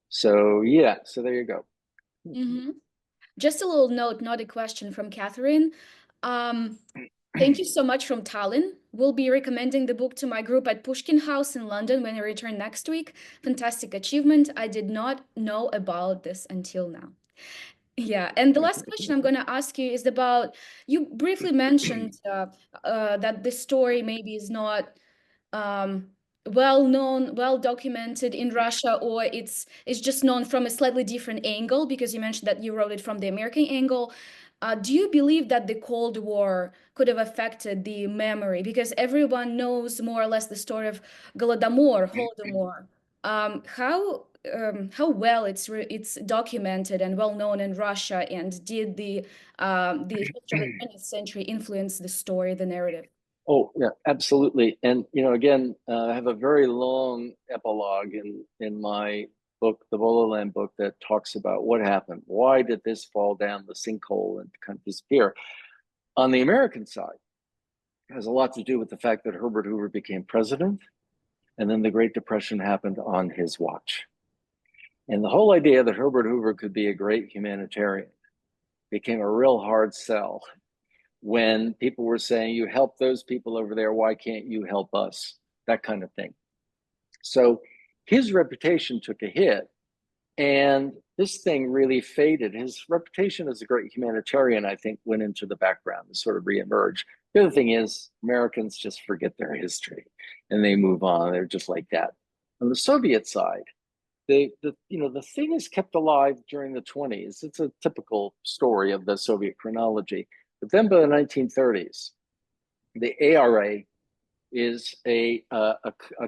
[SPEAKER 1] So yeah, so there you go.
[SPEAKER 2] Mm-hmm. Just a little note, not a question, from Catherine. Thank you so much from Tallinn. We'll be recommending the book to my group at Pushkin House in London when I return next week. Fantastic achievement. I did not know about this until now. Yeah, and the last question I'm going to ask you is about, you briefly mentioned that this story maybe is not well known, well documented in Russia, or it's just known from a slightly different angle, because you mentioned that you wrote it from the American angle. Do you believe that the Cold War could have affected the memory? Because everyone knows more or less the story of Holodomor. How how well it's documented and well known in Russia, and did the history of the 20th century influence the story, the narrative?
[SPEAKER 1] Oh, yeah, absolutely. And, again, I have a very long epilogue in my book, the Bolo Land book, that talks about what happened. Why did this fall down the sinkhole and kind of disappear? On the American side, it has a lot to do with the fact that Herbert Hoover became president, and then the Great Depression happened on his watch. And the whole idea that Herbert Hoover could be a great humanitarian became a real hard sell when people were saying, you help those people over there, why can't you help us? That kind of thing. So his reputation took a hit, and this thing really faded. His reputation as a great humanitarian, I think, went into the background and sort of reemerged. The other thing is, Americans just forget their history and they move on. They're just like that. On the Soviet side, the thing is kept alive during the 20s. It's a typical story of the Soviet chronology. But then by the 1930s, the ARA is a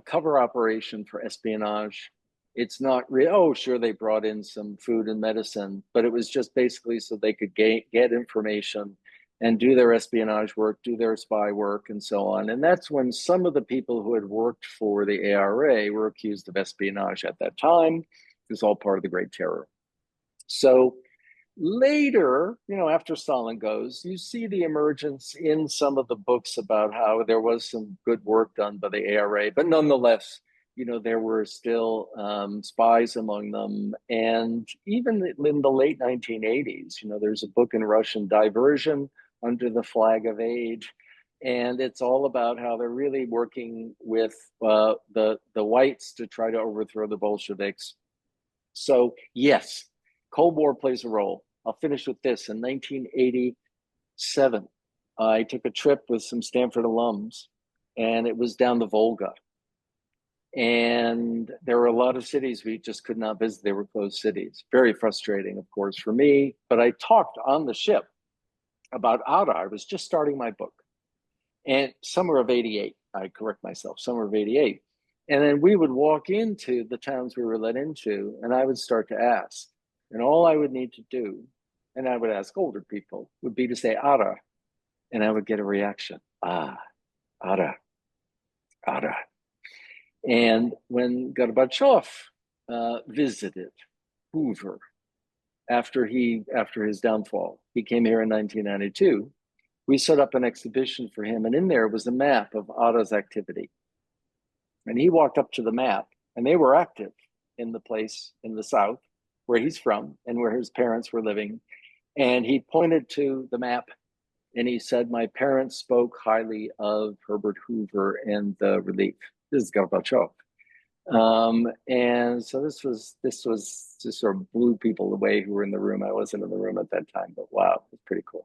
[SPEAKER 1] cover operation for espionage. It's not real. Oh, sure, they brought in some food and medicine, but it was just basically so they could get information and do their espionage work, do their spy work, and so on. And that's when some of the people who had worked for the ARA were accused of espionage at that time. It was all part of the Great Terror. So later, after Stalin goes, you see the emergence in some of the books about how there was some good work done by the ARA, but nonetheless, there were still spies among them. And even in the late 1980s, there's a book in Russian, Diversion Under the Flag of Aid. And it's all about how they're really working with the whites to try to overthrow the Bolsheviks. So yes, Cold War plays a role. I'll finish with this. In 1987, I took a trip with some Stanford alums, and it was down the Volga. And there were a lot of cities we just could not visit. They were closed cities. Very frustrating, of course, for me. But I talked on the ship about Ada. I was just starting my book. And summer of 88, I correct myself, summer of 88. And then we would walk into the towns we were let into, and I would start to ask. And all I would need to do, and I would ask older people, would be to say Ada. And I would get a reaction. Ah, Ada, Ada. And when Gorbachev visited Hoover after his downfall, he came here in 1992. We set up an exhibition for him, and in there was a map of Ada's activity. And he walked up to the map, and they were active in the place in the South where he's from and where his parents were living. And he pointed to the map and he said, my parents spoke highly of Herbert Hoover and the relief. This is Gorbachev. And so this was just sort of blew people away who were in the room. I wasn't in the room at that time, but wow, it was pretty cool.